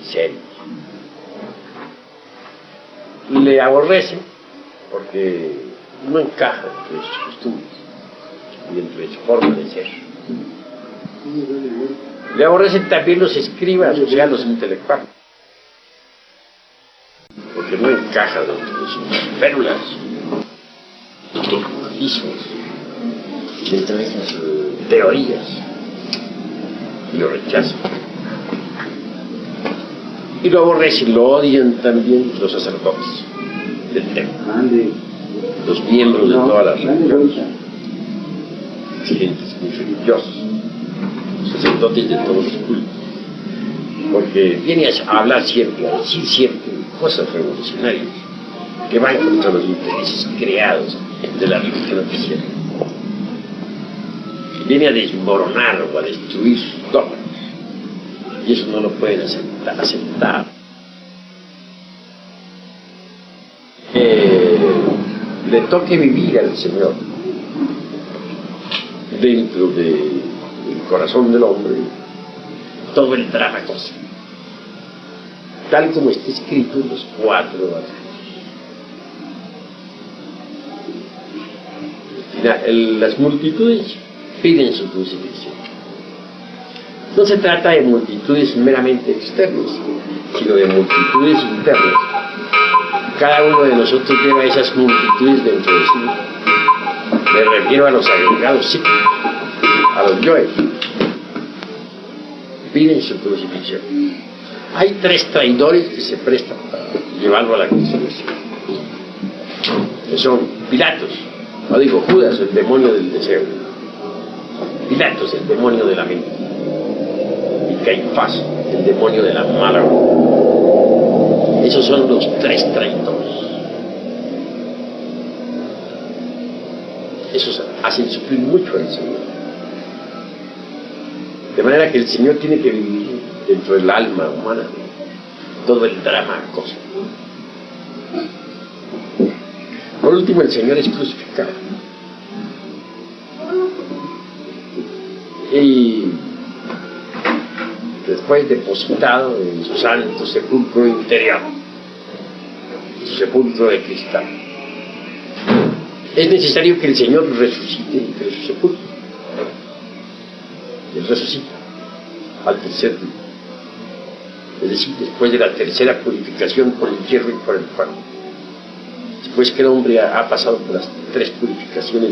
y serios, le aborrecen porque no encaja entre sus costumbres y entre su forma de ser. Le aborrecen también los escribas, o sea, los intelectuales, porque no encaja dentro de sus férulas, dogmatismos, dentro de esas teorías, y lo rechazan. Y lo aborrecen, lo odian también los sacerdotes del templo, los miembros de todas las religiones, gentes muy religiosas, sacerdotes de todos los cultos, porque viene a hablar siempre, a decir siempre cosas revolucionarias que van contra los intereses creados de la religión oficial. Viene a desmoronar o a destruir sus dogmas, y eso no lo pueden aceptar. Le toque vivir al Señor dentro del corazón del hombre todo el drama cósmico, tal como está escrito en los 4 evangelios. Las multitudes piden su crucifixión. No se trata de multitudes meramente externas, sino de multitudes internas. Cada uno de nosotros lleva esas multitudes dentro de sí. Me refiero a los agregados psíquicos, a los yoes. Piden su crucifixión. Hay 3 traidores que se prestan para llevarlo a la crucifixión, que son Pilatos, no digo Judas, el demonio del deseo; Pilatos, el demonio de la mente; y Caifás, el demonio de la mala voluntad. Esos son los 3 traidores. Esos hacen sufrir mucho al Señor. De manera que el Señor tiene que vivir dentro del alma humana todo el drama cósmico. Por último, el Señor es crucificado. Y después depositado en su santo sepulcro interior, su sepulcro de cristal, es necesario que el Señor resucite entre su sepulcro. Él resucita al tercer día, es decir, después de la tercera purificación por el hierro y por el fuego. Después que el hombre ha pasado por las 3 purificaciones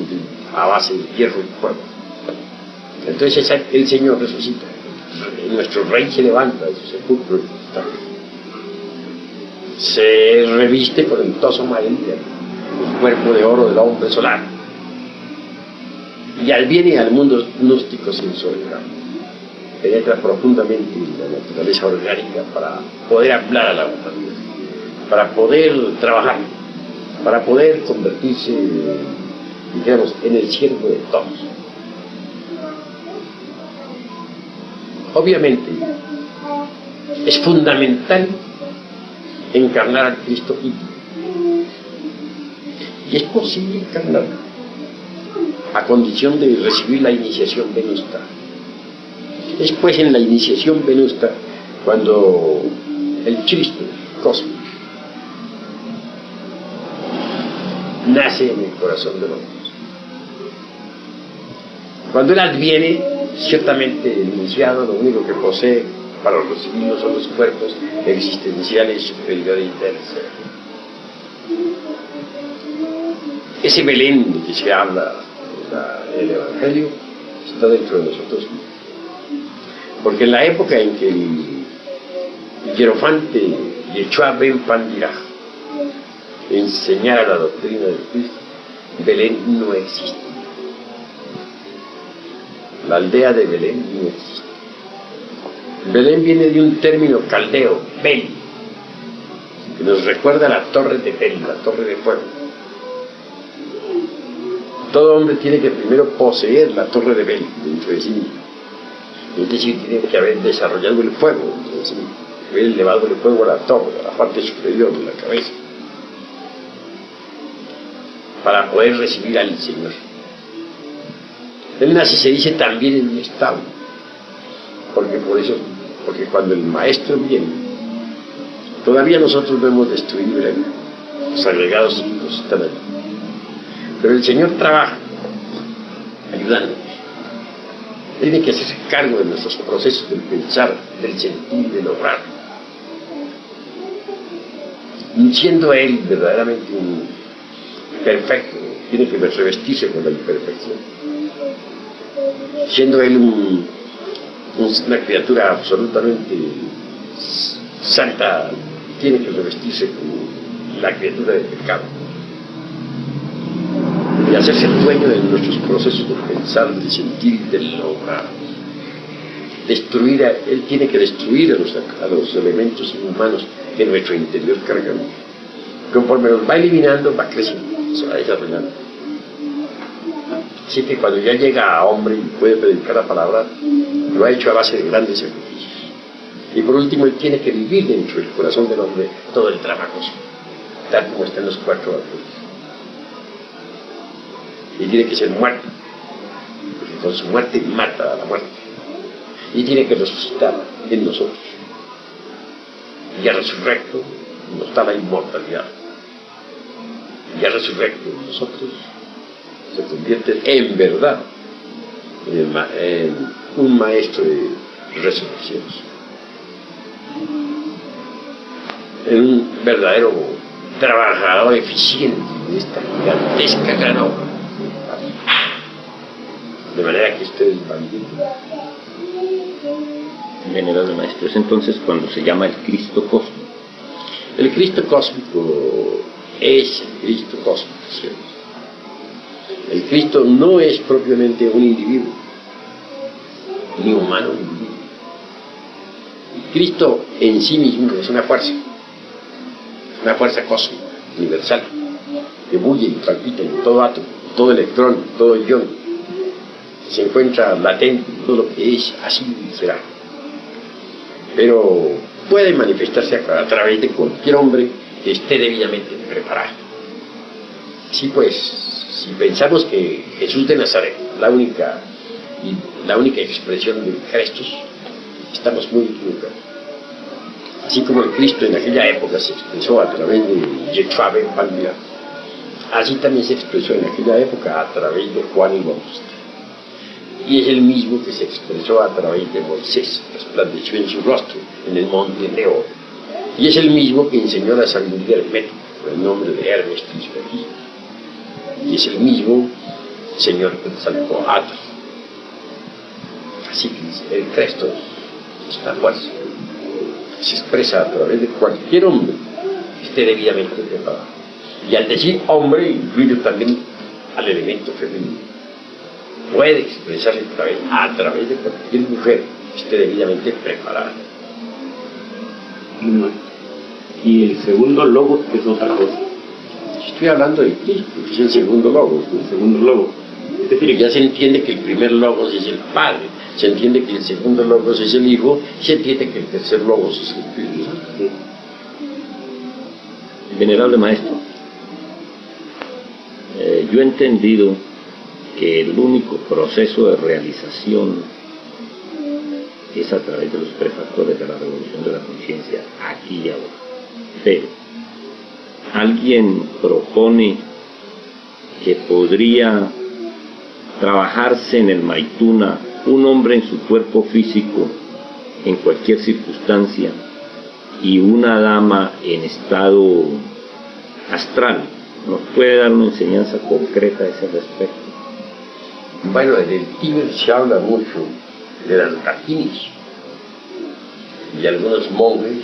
a base de hierro y fuego, entonces el Señor resucita. Nuestro Rey se levanta de su sepulcro, se reviste con el toso María, el cuerpo de oro del hombre solar, y viene al mundo gnóstico sensorial, penetra profundamente en la naturaleza orgánica para poder hablar a la humanidad, para poder trabajar, para poder convertirse dijéramos, en el siervo de todos. Obviamente, es fundamental encarnar al Cristo íntimo. Y es posible encarnarlo a condición de recibir la iniciación venusta. Es pues en la iniciación venusta cuando el Cristo cósmico nace en el corazón del hombre. Cuando él adviene, ciertamente el iniciado lo único que posee para recibirlo son los cuerpos existenciales superior e interno. Ese Belén de que se habla en el Evangelio está dentro de nosotros mismos. Porque en la época en que el hierofante Yeshua ben Pandiraj enseñara la doctrina del Cristo, Belén no existe. La aldea de Belén no existe. Belén viene de un término caldeo, Bel, que nos recuerda a la torre de Bel, la torre de fuego. Todo hombre tiene que primero poseer la torre de Bel dentro de sí mismo. Es decir, tiene que haber desarrollado el fuego dentro de sí mismo, haber elevado el fuego a la torre, a la parte superior de la cabeza, para poder recibir al Señor. Él nace, se dice, también en un establo, porque cuando el Maestro viene, todavía nosotros no hemos destruido los agregados psíquicos están allí, pero el Señor trabaja ayudándonos. Tiene que hacerse cargo de nuestros procesos del pensar, del sentir, del obrar. Siendo Él verdaderamente un perfecto, tiene que revestirse con la imperfección. Siendo Él una criatura absolutamente santa, tiene que revestirse con la criatura del pecado. Y hacerse dueño de nuestros procesos de pensar, de sentir, de lograr. Él tiene que destruir a los elementos inhumanos que nuestro interior cargamos. Conforme los va eliminando, va creciendo, se va desarrollando. Así que cuando ya llega a hombre y puede predicar la palabra, lo ha hecho a base de grandes sacrificios. Y por último, él tiene que vivir dentro del corazón del hombre todo el drama cósmico, tal como está en los 4 evangelios. Y tiene que ser muerto, porque con su muerte mata a la muerte. Y tiene que resucitar en nosotros. Y ya resurrecto nos da la inmortalidad. Y ya resurrecto en nosotros se convierte en verdad en un maestro de resurrecciones, en un verdadero trabajador eficiente de esta gigantesca gran obra. De manera que ustedes van viendo. Venerable Maestro, es entonces cuando se llama el Cristo cósmico. El Cristo cósmico es el Cristo cósmico, ¿cierto? El Cristo no es propiamente un individuo, ni humano ni divino. El Cristo en sí mismo es una fuerza cósmica, universal, que bulle y palpita en todo átomo, todo electrón, todo ion. Se encuentra latente todo lo que es, así será. Pero puede manifestarse a través de cualquier hombre que esté debidamente preparado. Así pues, si pensamos que Jesús de Nazaret, la única expresión del Cristo, estamos muy equivocados. Así como el Cristo en aquella época se expresó a través de Yeshua ben Pandiraj, así también se expresó en aquella época a través de Juan el Bautista. Y es el mismo que se expresó a través de Moisés, resplandeció en su rostro en el monte Nebo. Y es el mismo que enseñó la sabiduría hermética por el nombre de Hermes Trismegisto. Y es el mismo Señor Quetzalcóatl. Así que el Cristo es la fuerza. Se expresa a través de cualquier hombre que esté debidamente preparado. Y al decir hombre, incluye también al elemento femenino. Puede expresarse a través de cualquier mujer que esté debidamente preparada. Y el segundo logo es otra cosa. Estoy hablando de Cristo, que es el segundo logos, ¿no? El segundo logos. Es decir, Ya se entiende que el primer logos es el Padre, se entiende que el segundo logos es el Hijo, y se entiende que el tercer logos es el Espíritu Santo. Venerable Maestro, yo he entendido que el único proceso de realización es a través de los tres factores de la revolución de la conciencia, aquí y ahora. Pero alguien propone que podría trabajarse en el Maituna un hombre en su cuerpo físico en cualquier circunstancia y una dama en estado astral. ¿Nos puede dar una enseñanza concreta a ese respecto? Bueno, en el Tíbet se habla mucho de las dakinis y algunos monjes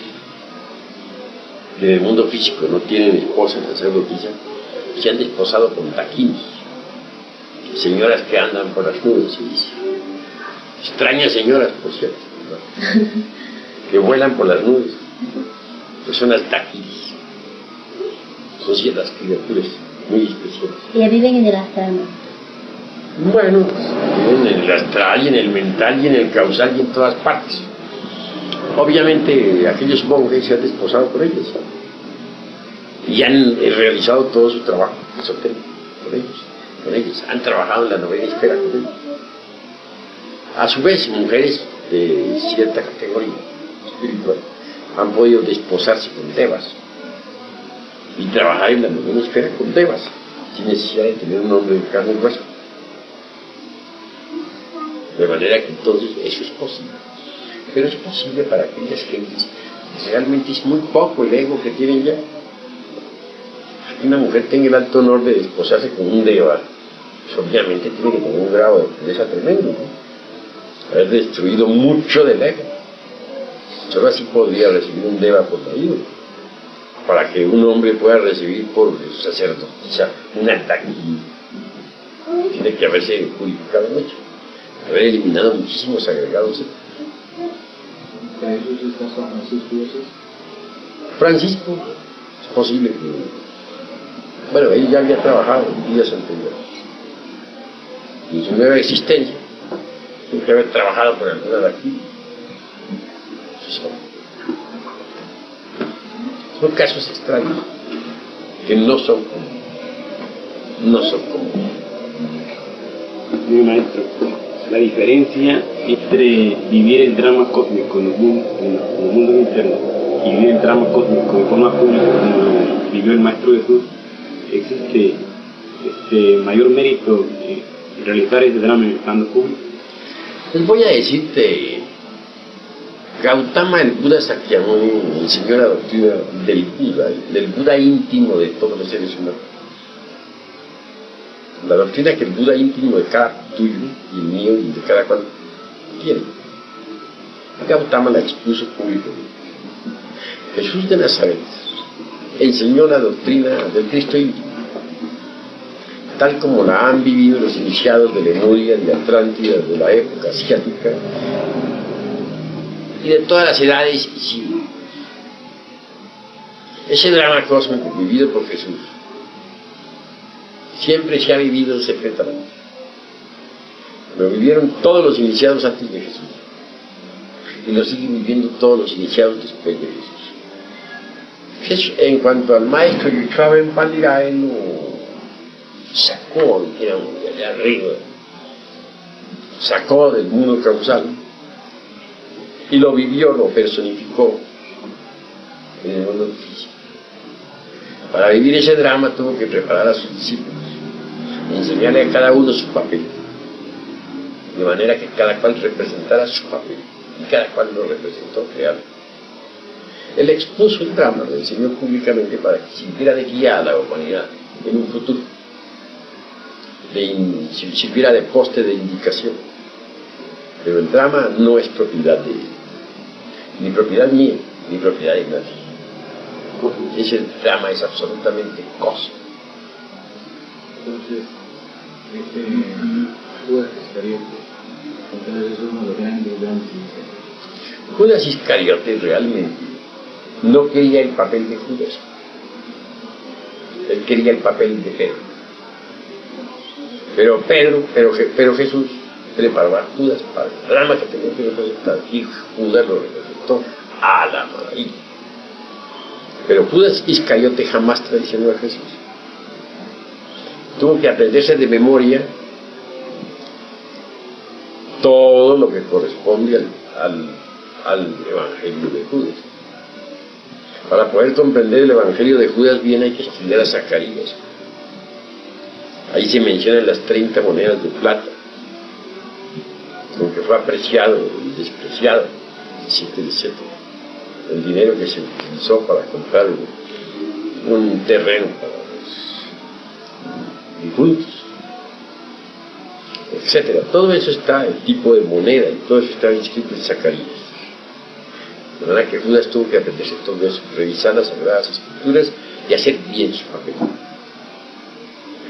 que en el mundo físico no tienen esposa sacerdotisa se han desposado con dakinis, señoras que andan por las nubes, se dice. Extrañas señoras, por cierto, ¿no? Que vuelan por las nubes, pues son las dakinis. Son ciertas criaturas muy especiales. Y viven en el astral. Bueno, en el astral y en el mental y en el causal y en todas partes. Obviamente aquellos monjes se han desposado por ellos y han realizado todo su trabajo esotérico con ellos, han trabajado en la novena esfera con ellos. A su vez, mujeres de cierta categoría espiritual han podido desposarse con devas y trabajar en la novena esfera con devas sin necesidad de tener un hombre de carne y hueso. De manera que entonces eso es posible. Pero es posible para aquellas gentes. Realmente es muy poco el ego que tienen ya. Que una mujer tenga el alto honor de desposarse con un deva, pues obviamente tiene que tener un grado de pureza tremendo, ¿no? Haber destruido mucho del ego. Solo así podría recibir un deva por la vida. Para que un hombre pueda recibir por sacerdotisa un ataque, tiene que haberse purificado mucho, haber eliminado muchísimos agregados. ¿Jesús está San Francisco y eso? Francisco, es posible que... Bueno, él ya había trabajado en vidas anteriores. En su nueva existencia, tiene que haber trabajado por alguna de aquí. Son casos extraños que no son comunes. Mi maestro, la diferencia entre vivir el drama cósmico en el mundo interno y vivir el drama cósmico de forma pública como lo vivió el Maestro Jesús, existe mayor mérito en realizar ese drama en el plano público. Les voy a decirte, Gautama, el Buda Sakyamuni, enseñó la doctrina del Buda íntimo de todos los seres humanos. La doctrina que el Buda íntimo de cada tuyo y el mío y de cada cual tiene. Gautama la expuso públicamente. Jesús de Nazaret enseñó la doctrina del Cristo íntimo, tal como la han vivido los iniciados de Lemuria, de Atlántida, de la época asiática y de todas las edades y siglos. Ese drama cósmico vivido por Jesús siempre se ha vivido secretamente. Lo vivieron todos los iniciados antes de Jesús y lo siguen viviendo todos los iniciados después de Jesús. En cuanto al maestro Yuchua Pandira, él lo sacó, digamos, de allá arriba, sacó del mundo causal y lo vivió, lo personificó en el mundo físico. Para vivir ese drama tuvo que preparar a sus discípulos, enseñarle a cada uno su papel, de manera que cada cual representara su papel y cada cual lo representó realmente. Él expuso el drama, lo enseñó públicamente para que sirviera de guía a la humanidad en un futuro, sirviera de poste de indicación. Pero el drama no es propiedad de él, ni propiedad mía, ni propiedad de nadie. Ese drama es absolutamente cósmico. Entonces, Judas Iscariote, entonces es uno de los grandes iniciativos. Judas Iscariote realmente no quería el papel de Judas. Él quería el papel de Pedro. Pero Jesús preparó a Judas para el drama que tenía que representar, y Judas lo representó a la maravilla. Pero Judas Iscariote jamás traicionó a Jesús. Tuvo que aprenderse de memoria todo lo que corresponde al Evangelio de Judas. Para poder comprender el Evangelio de Judas bien hay que estudiar a Zacarías. Ahí se mencionan las 30 monedas de plata, con que fue apreciado y despreciado, etc. El dinero que se utilizó para comprar un terreno para los difuntos, etc. Todo eso está, el tipo de moneda, y todo eso está inscrito en Zacarías. De manera que Judas tuvo que aprenderse todo eso, revisar las Sagradas Escrituras y hacer bien su papel.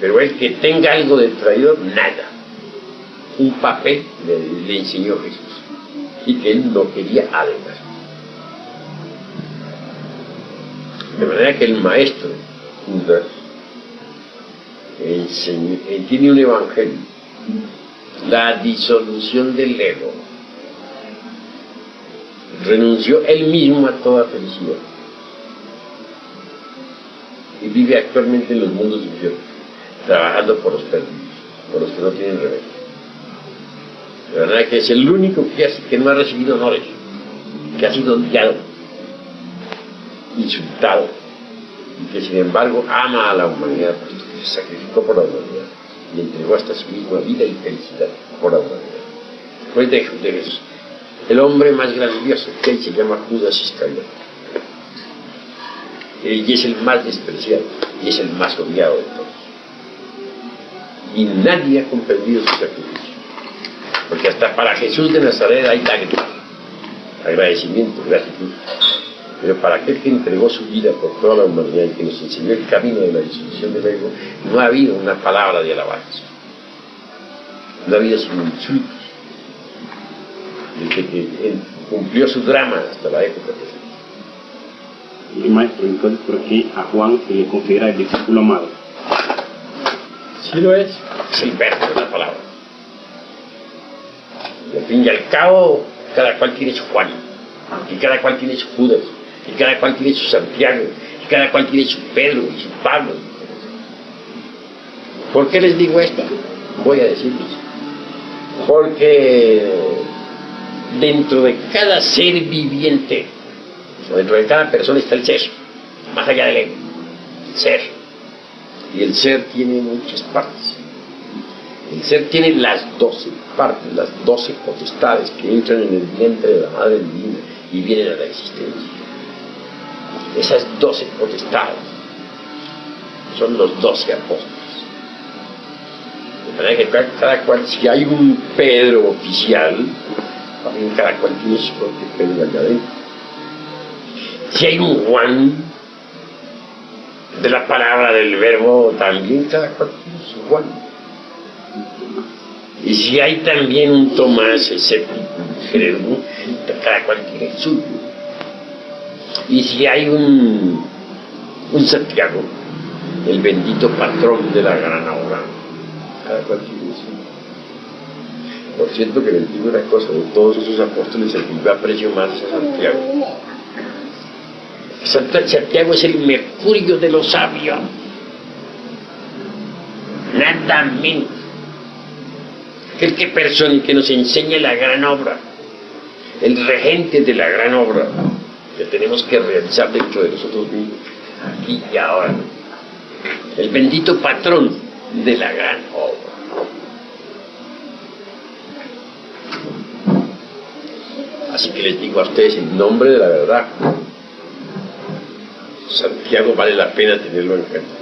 Pero el que tenga algo de traidor, nada. Un papel le enseñó Jesús, y que él no quería además. De manera que el maestro Judas tiene un evangelio, la disolución del ego. Renunció él mismo a toda felicidad y vive actualmente en los mundos inferiores, trabajando por los perdidos, por los que no tienen remedio. De verdad que es el único que no ha recibido honores, que ha sido odiado, insultado, y que sin embargo ama a la humanidad, puesto que se sacrificó por la humanidad y entregó hasta su misma vida y felicidad por la humanidad. Después de Jesús, el hombre más grandioso que hay se llama Judas Iscariote, y es el más despreciado y es el más odiado de todos, y nadie ha comprendido su sacrificio, porque hasta para Jesús de Nazaret hay lágrimas, agradecimiento, gratitud. Pero para aquel que entregó su vida por toda la humanidad y que nos enseñó el camino de la disolución del ego, no ha habido una palabra de alabanza, no ha habido sino insultos. Desde que él cumplió su drama hasta la época presente. Y maestro, entonces, ¿por qué a Juan se le considera el discípulo amado? Sí lo es el verbo de la palabra. Al fin y al cabo, cada cual tiene su Juan, y cada cual tiene su Judas, y cada cual tiene su Santiago, y cada cual tiene su Pedro y su Pablo. ¿Por qué les digo esto? Voy a decirles. Porque dentro de cada ser viviente, o dentro de cada persona está el ser, más allá del ego, ser. Y el ser tiene muchas partes. El ser tiene las 12 partes, las 12 potestades que entran en el vientre de la Madre Divina y vienen a la existencia. Esas 12 potestades son los 12 apóstoles. De manera que cada cual, si hay un Pedro oficial, también cada cual tiene su propio Pedro allá adentro. Si hay un Juan de la palabra del verbo, también cada cual tiene su Juan. Y si hay también un Tomás escéptico, cada cual tiene el suyo. Y si hay un Santiago, el bendito patrón de la gran obra, cada cual tiene el suyo. Por cierto que les digo una cosa, de todos esos apóstoles el que yo aprecio más es a Santiago. Santiago es el mercurio de los sabios, nada menos. El que persona y que nos enseña la gran obra, el regente de la gran obra que tenemos que realizar dentro de nosotros mismos, aquí y ahora, el bendito patrón de la gran obra. Así que les digo a ustedes en nombre de la verdad, Santiago vale la pena tenerlo en cuenta,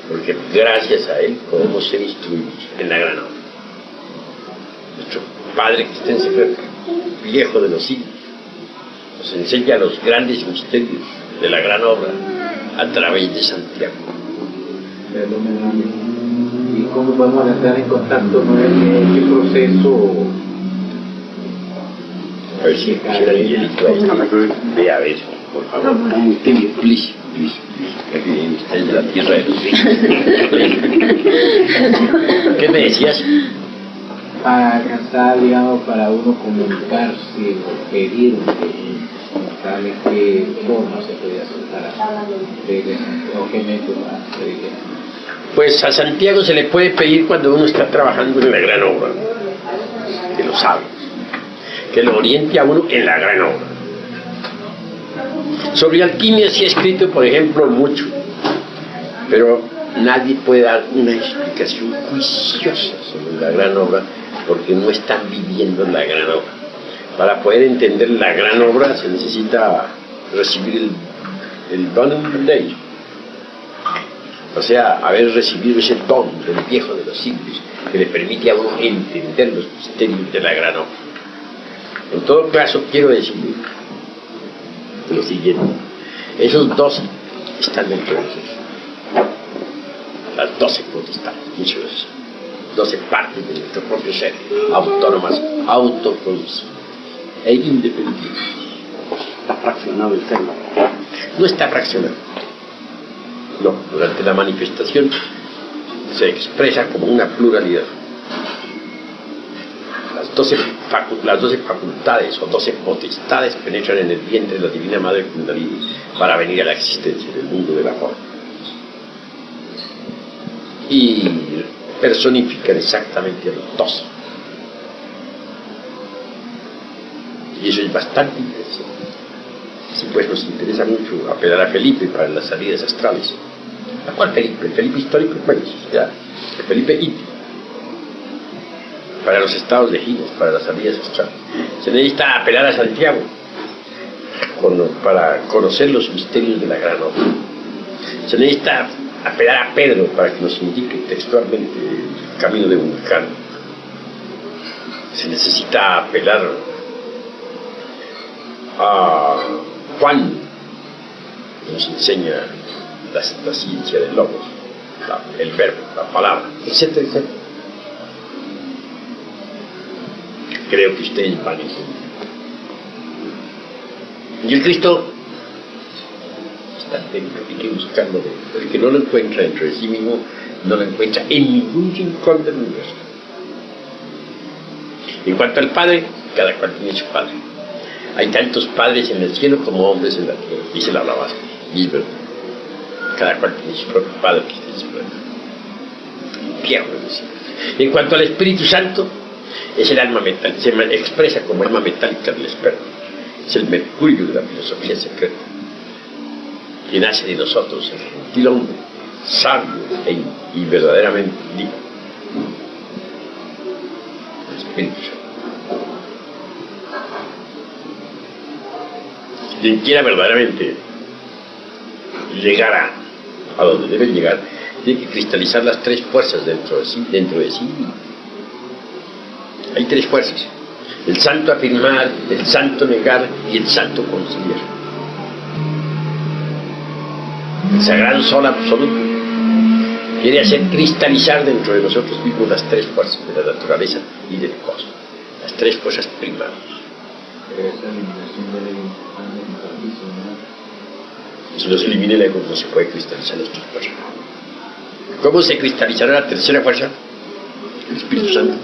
porque gracias a él podemos ser instruidos en la gran obra. Nuestro Padre que está en secreto, viejo de los siglos, nos enseña los grandes misterios de la gran obra a través de Santiago. ¿Y cómo podemos entrar en contacto con qué proceso? A ver si pusiera el hielito ahí. Ve a ver, por favor. Qué explícito. Luis, es de la tierra de los ricos. ¿Qué me decías? Para alcanzar, digamos, para uno comunicarse o pedir ¿sabe qué forma se puede hacer para pedir o qué método para pedir? Pues a Santiago se le puede pedir cuando uno está trabajando en la gran obra, que lo sabe, que lo oriente a uno en la gran obra. Sobre alquimia sí he escrito, por ejemplo, mucho, pero nadie puede dar una explicación juiciosa sobre la gran obra porque no están viviendo la gran obra. Para poder entender la gran obra se necesita recibir el don de ellos. O sea, haber recibido ese don del viejo de los siglos que le permite a uno entender los misterios de la gran obra. En todo caso, quiero decir lo siguiente: esos 12 están dentro de nosotros, las 12 potestades, muchas veces, 12 partes de nuestro propio ser, autónomas, autoproducidas e independientes. Está fraccionado el ser, ¿no? No está fraccionado. No, durante la manifestación se expresa como una pluralidad. Las 12 facultades o 12 potestades penetran en el vientre de la Divina Madre Kundalini para venir a la existencia del mundo de la forma. Y personifican exactamente a los 12. Y eso es bastante interesante. Así pues nos interesa mucho apelar a Felipe para las salidas astrales. ¿A cuál Felipe? ¿El Felipe histórico? Bueno, ya, el Felipe íntimo. Para los estados de giros, para las salidas astrales. Se necesita apelar a Santiago para conocer los misterios de la gran obra. Se necesita apelar a Pedro para que nos indique textualmente el camino de Vulcano. Se necesita apelar a Juan, que nos enseña la ciencia del logos, el verbo, la palabra, etcétera, etcétera. Creo que ustedes van a entender. Y el Cristo está dentro, hay que buscarlo dentro. El que no lo encuentra dentro de sí mismo, no lo encuentra en ningún rincón del universo. En cuanto al Padre, cada cual tiene su Padre. Hay tantos padres en el cielo como hombres en la tierra, dice la Blavatsky, y es verdad. Cada cual tiene su propio Padre que está en su planeta. Pierre, en cuanto al Espíritu Santo, es el alma metálica, se expresa como alma metálica del esperma. Es el mercurio de la filosofía secreta, que nace de nosotros, el gentil hombre, sabio y verdaderamente libre. El Espíritu Santo. Quien quiera verdaderamente llegar a donde debe llegar, tiene que cristalizar las 3 fuerzas dentro de sí. Hay 3 fuerzas: el santo afirmar, el santo negar y el santo conciliar. El sagrado sol absoluto quiere hacer cristalizar dentro de nosotros mismos las 3 fuerzas de la naturaleza y del cosmos, las 3 fuerzas primarias. Si no se elimina el ego, no se puede cristalizar las 3 fuerzas. ¿Cómo se cristalizará la tercera fuerza? El Espíritu Santo.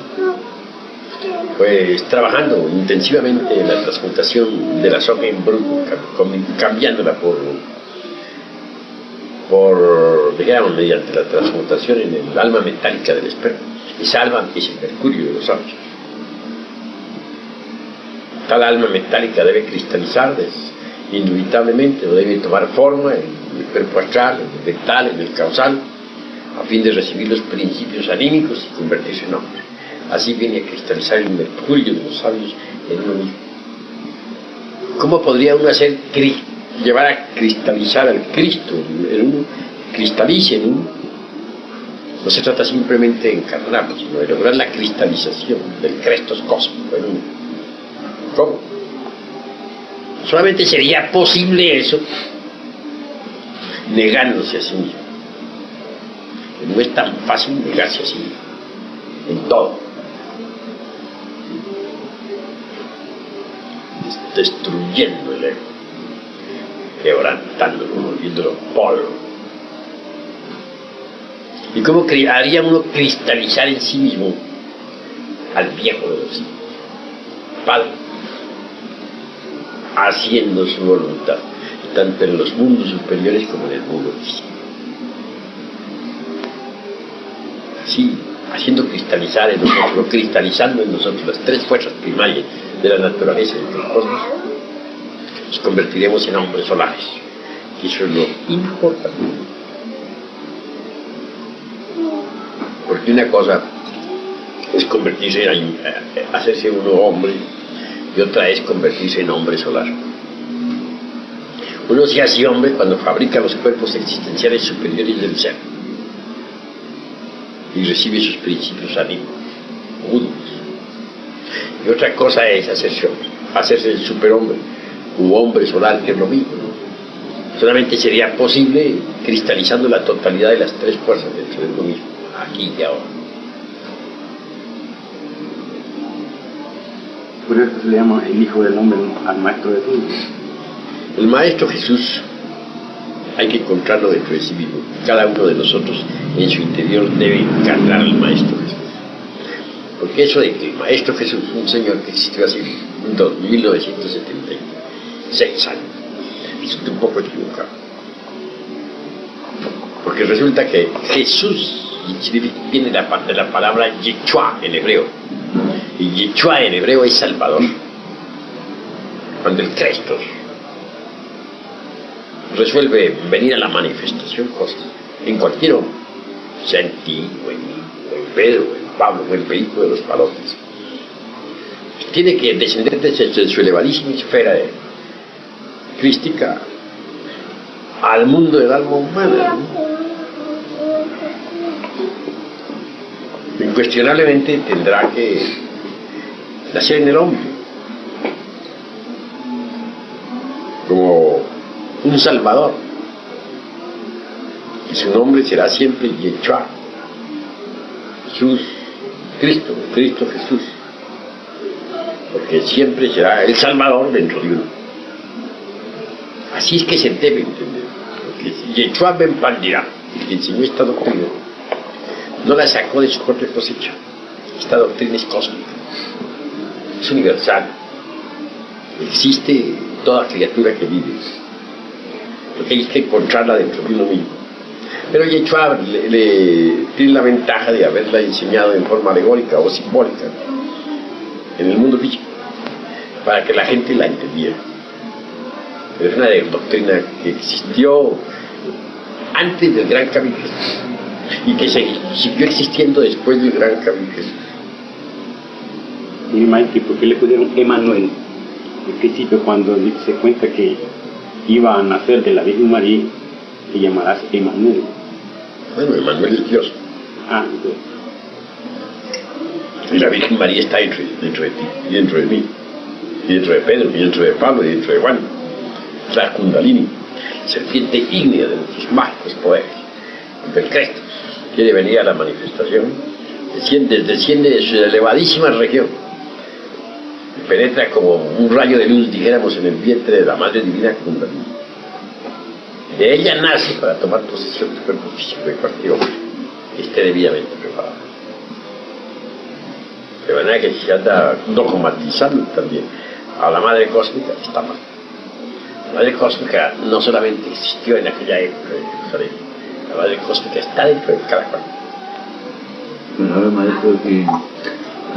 Pues trabajando intensivamente en la transmutación de la soja en bruto, cambiándola digamos, mediante la transmutación en el alma metálica del esperma. Esa alma es el mercurio de los sabios. Tal alma metálica debe cristalizar indubitablemente, o debe tomar forma en el cuerpo astral, en el mental, en el causal, a fin de recibir los principios anímicos y convertirse en hombre. Así viene a cristalizar el mercurio de los sabios en uno mismo. ¿Cómo podría uno llevar a cristalizar al Cristo en uno? Cristalice en uno. No se trata simplemente de encarnarlo, sino de lograr la cristalización del Crestos cósmico en uno. ¿Cómo? Solamente sería posible eso negándose a sí mismo. No es tan fácil negarse a sí mismo en todo. Destruyendo el ego. quebrantándolo, volviéndolo polvo. ¿Y cómo haría uno cristalizar en sí mismo al viejo de los siglos? Padre, haciendo su voluntad, tanto en los mundos superiores como en el mundo físico. Sí, haciendo cristalizar en nosotros, cristalizando en nosotros las tres fuerzas primarias de la naturaleza y del cosmos, nos convertiremos en hombres solares. Y eso es lo importante. Porque una cosa es convertirse hacerse uno hombre, y otra es convertirse en hombre solar. Uno se hace hombre cuando fabrica los cuerpos existenciales superiores del ser y recibe sus principios anímicos, mundos. Y otra cosa es hacerse el superhombre u hombre solar, que es lo mismo. Solamente sería posible cristalizando la totalidad de las tres fuerzas dentro de uno mismo, aquí y ahora. Por eso se le llama el Hijo del Hombre al Maestro de Jesús. El Maestro Jesús hay que encontrarlo dentro de sí mismo. Cada uno de nosotros en su interior debe encarnar al Maestro Jesús. Porque eso de que el Maestro Jesús, un señor que existió hace 1976 años, es un poco equivocado. Porque resulta que Jesús viene de la palabra Yeshua en hebreo. Y Yeshua en hebreo es Salvador. Cuando el Cristo resuelve venir a la manifestación cosas en cualquier hombre, sea en ti, o en mí, o en Pedro, o en Pablo, o en el vehículo de los palotes, tiene que descender desde su elevadísima esfera crística al mundo del alma humana, ¿no? Incuestionablemente tendrá que nacer en el hombre como un salvador, y su nombre será siempre Yeshua, Jesús, Cristo Jesús, porque siempre será el salvador dentro de uno. Así es que se debe entender, porque Yeshua Ben Pandirá, el que enseñó esta doctrina, no la sacó de su propia cosecha. Esta doctrina es cósmica, es universal, existe toda criatura que vive, porque hay que encontrarla dentro de uno mismo. Pero Yeshua tiene la ventaja de haberla enseñado en forma alegórica o simbólica en el mundo físico, para que la gente la entendiera. Es una doctrina que existió antes del Gran Camino y que siguió existiendo después del Gran Camino. Y Maestro, ¿por qué le pusieron Emanuel? Al principio, cuando se cuenta que iba a nacer de la Virgen María, te llamarás Emanuel. Bueno, Emanuel es Dios. Ah, entonces. Y la Virgen María está dentro de ti, y dentro de mí, y dentro de Pedro, y dentro de Pablo, y dentro de Juan. Es la Kundalini, serpiente ígnea de nuestros mágicos poderes. Cuando el Cristo quiere venir a la manifestación, desciende de su elevadísima región, y penetra como un rayo de luz, dijéramos, en el vientre de la Madre Divina Kundalini. De ella nace para tomar posesión del cuerpo físico de cualquier hombre que esté debidamente preparado. De manera que se anda dogmatizando también a la Madre Cósmica, está mal. La Madre Cósmica no solamente existió en aquella época de Jerusalén, la Madre Cósmica está dentro de cada cual. Bueno, ahora, Maestro, que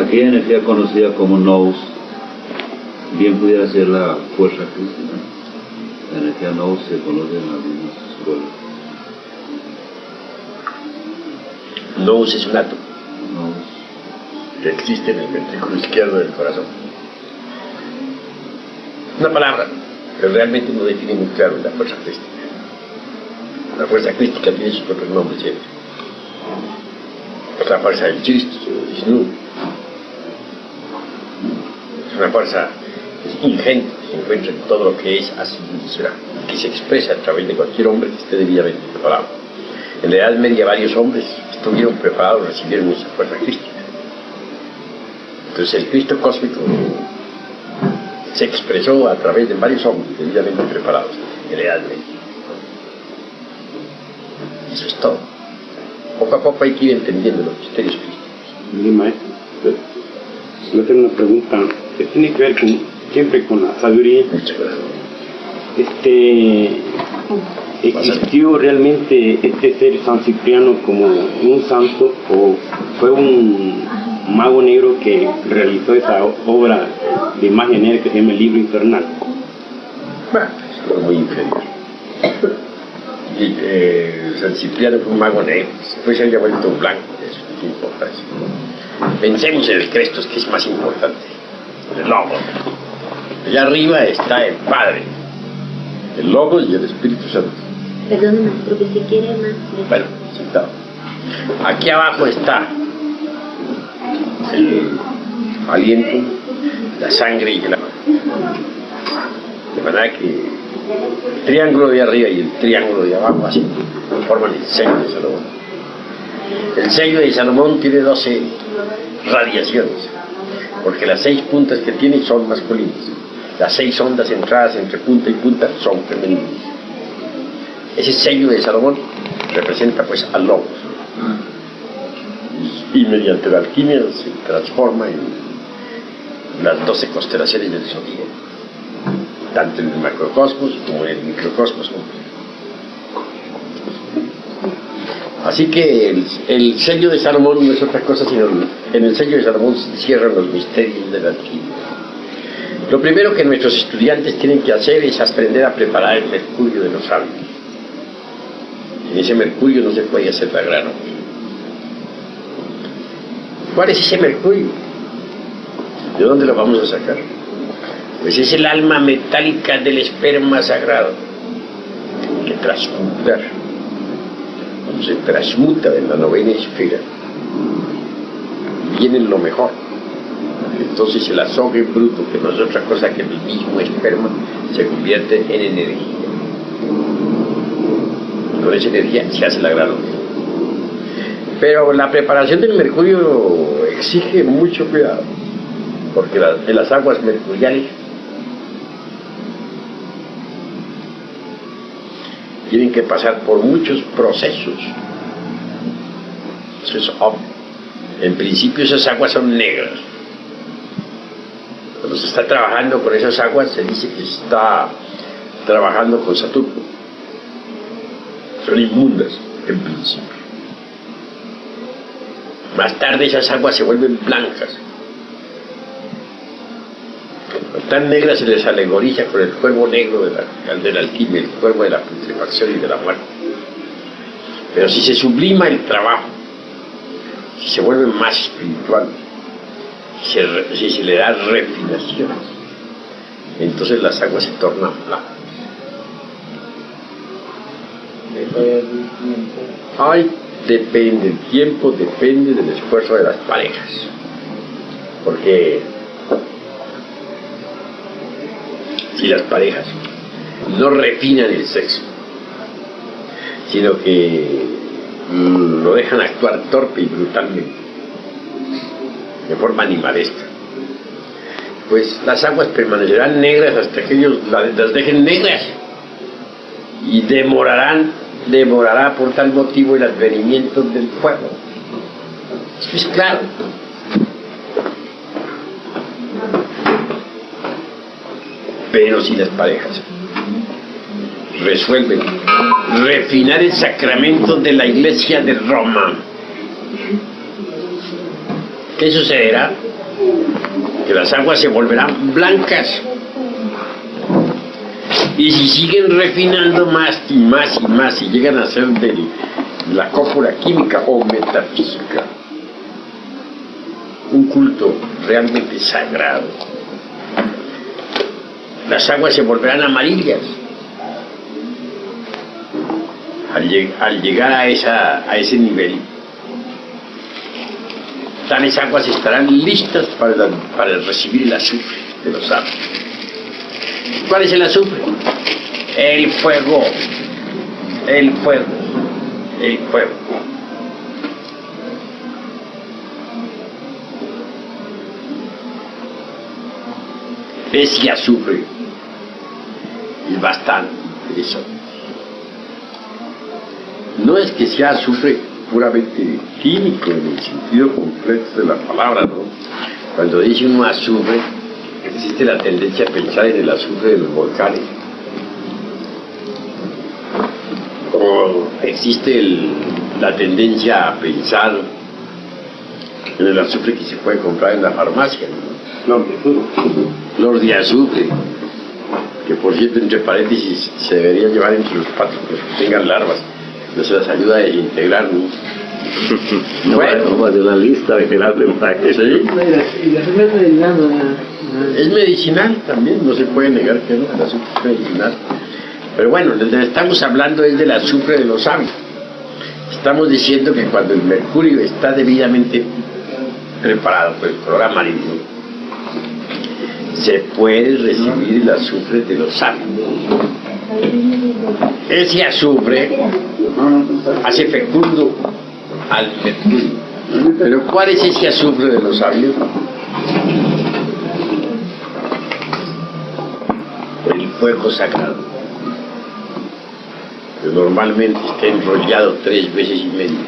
aquella energía conocida como Nous bien pudiera ser la fuerza crística. La energía Nous se conoce en algunas escuelas. Nous es un átomo Nous. que existe en el ventrículo izquierdo del corazón. Una palabra que realmente no define muy claro la fuerza crística. La fuerza crística tiene sus propios nombres siempre. Es la fuerza del Cristo, Vishnu. Es una fuerza ingente que se encuentra en todo lo que es así que se expresa a través de cualquier hombre que esté debidamente preparado. En la Edad Media varios hombres estuvieron preparados, recibieron esa fuerza crística. Entonces el Cristo cósmico se expresó a través de varios hombres debidamente preparados en la Edad Media. Eso es todo. Poco a poco hay que ir entendiendo los misterios crísticos. Mi maestro, voy a hacer una pregunta que tiene que ver siempre con la sabiduría. Muchas gracias. ¿Existió realmente este ser San Cipriano como un santo o fue un mago negro que realizó esa obra de magia negra que se llama el libro infernal? Bueno, es muy inferior. Y, San Cipriano fue un mago negro, después se había vuelto blanco, eso no importa eso. Pensemos en el Crestos, que es más importante, el Logos. Allá arriba está el Padre, el Logos y el Espíritu Santo. Perdón, maestro, que si quiere más. Bueno, sentado. Aquí abajo está el aliento, la sangre y el agua. De manera que el triángulo de arriba y el triángulo de abajo así forman el sello de Salomón. El sello de Salomón tiene 12 radiaciones, porque las 6 puntas que tiene son masculinas. Las 6 ondas entradas entre punta y punta son femeninas. Ese sello de Salomón representa pues al Logos. Y mediante la alquimia se transforma en las 12 constelaciones del zodíaco, tanto en el macrocosmos como en el microcosmos. Así que el sello de Salomón no es otra cosa sino en el sello de Salomón se cierran los misterios de la alquimia. Lo primero que nuestros estudiantes tienen que hacer es aprender a preparar el mercurio de los sabios. En ese mercurio no se puede hacer la grano. ¿Cuál es ese mercurio? ¿De dónde lo vamos a sacar? Pues es el alma metálica del esperma sagrado que transmutar. Cuando se transmuta en la novena esfera, viene lo mejor. Entonces el azogue bruto, que no es otra cosa que el mismo esperma, se convierte en energía. Con esa energía se hace la grano. Pero la preparación del mercurio exige mucho cuidado, porque en las aguas mercuriales tienen que pasar por muchos procesos. Eso es obvio. En principio esas aguas son negras. Cuando se está trabajando con esas aguas se dice que se está trabajando con Saturno. Son inmundas en principio. Más tarde esas aguas se vuelven blancas. Tan negras se les alegoriza con el cuervo negro de la alquimia, el cuervo de la putrefacción y de la muerte. Pero si se sublima el trabajo, si se vuelve más espiritual, si se le da refinación, entonces las aguas se tornan blancas. Ay, depende, el tiempo depende del esfuerzo de las parejas, porque si las parejas no refinan el sexo, sino que lo dejan actuar torpe y brutalmente, de forma animalesca, pues las aguas permanecerán negras hasta que ellos las dejen negras, y demorará por tal motivo el advenimiento del fuego. Eso es claro. Pero si las parejas resuelven refinar el sacramento de la Iglesia de Roma, ¿qué sucederá? Que las aguas se volverán blancas. Y si siguen refinando más y más y más y llegan a ser de la cópula química o metafísica, un culto realmente sagrado, las aguas se volverán amarillas. Al llegar a ese nivel, tales aguas estarán listas para recibir el azufre de los santos. ¿Cuál es el azufre? El fuego. El fuego. El fuego. ese azufre es bastante interesante. No es que sea azufre puramente químico en el sentido completo de la palabra, ¿no? Cuando dice un azufre, existe la tendencia a pensar en el azufre de los volcanes. O existe la tendencia a pensar en el azufre que se puede comprar en la farmacia, ¿no? Flor de azufre, que por cierto, entre paréntesis, se debería llevar entre los patos que tengan larvas, no se las ayuda a desintegrar, ¿no? Bueno, vamos a hacer una lista de final del taque. ¿sí? Y la azufre es medicinal, Es medicinal también, no se puede negar que no, el azufre es medicinal. Pero bueno, lo que estamos hablando es del azufre de los sabios. Estamos diciendo que cuando el mercurio está debidamente preparado por el color amarillo, se puede recibir el azufre de los sabios. Ese azufre hace fecundo al mercurio. Pero ¿cuál es ese azufre de los sabios? El fuego sagrado, que normalmente está enrollado 3 veces y medio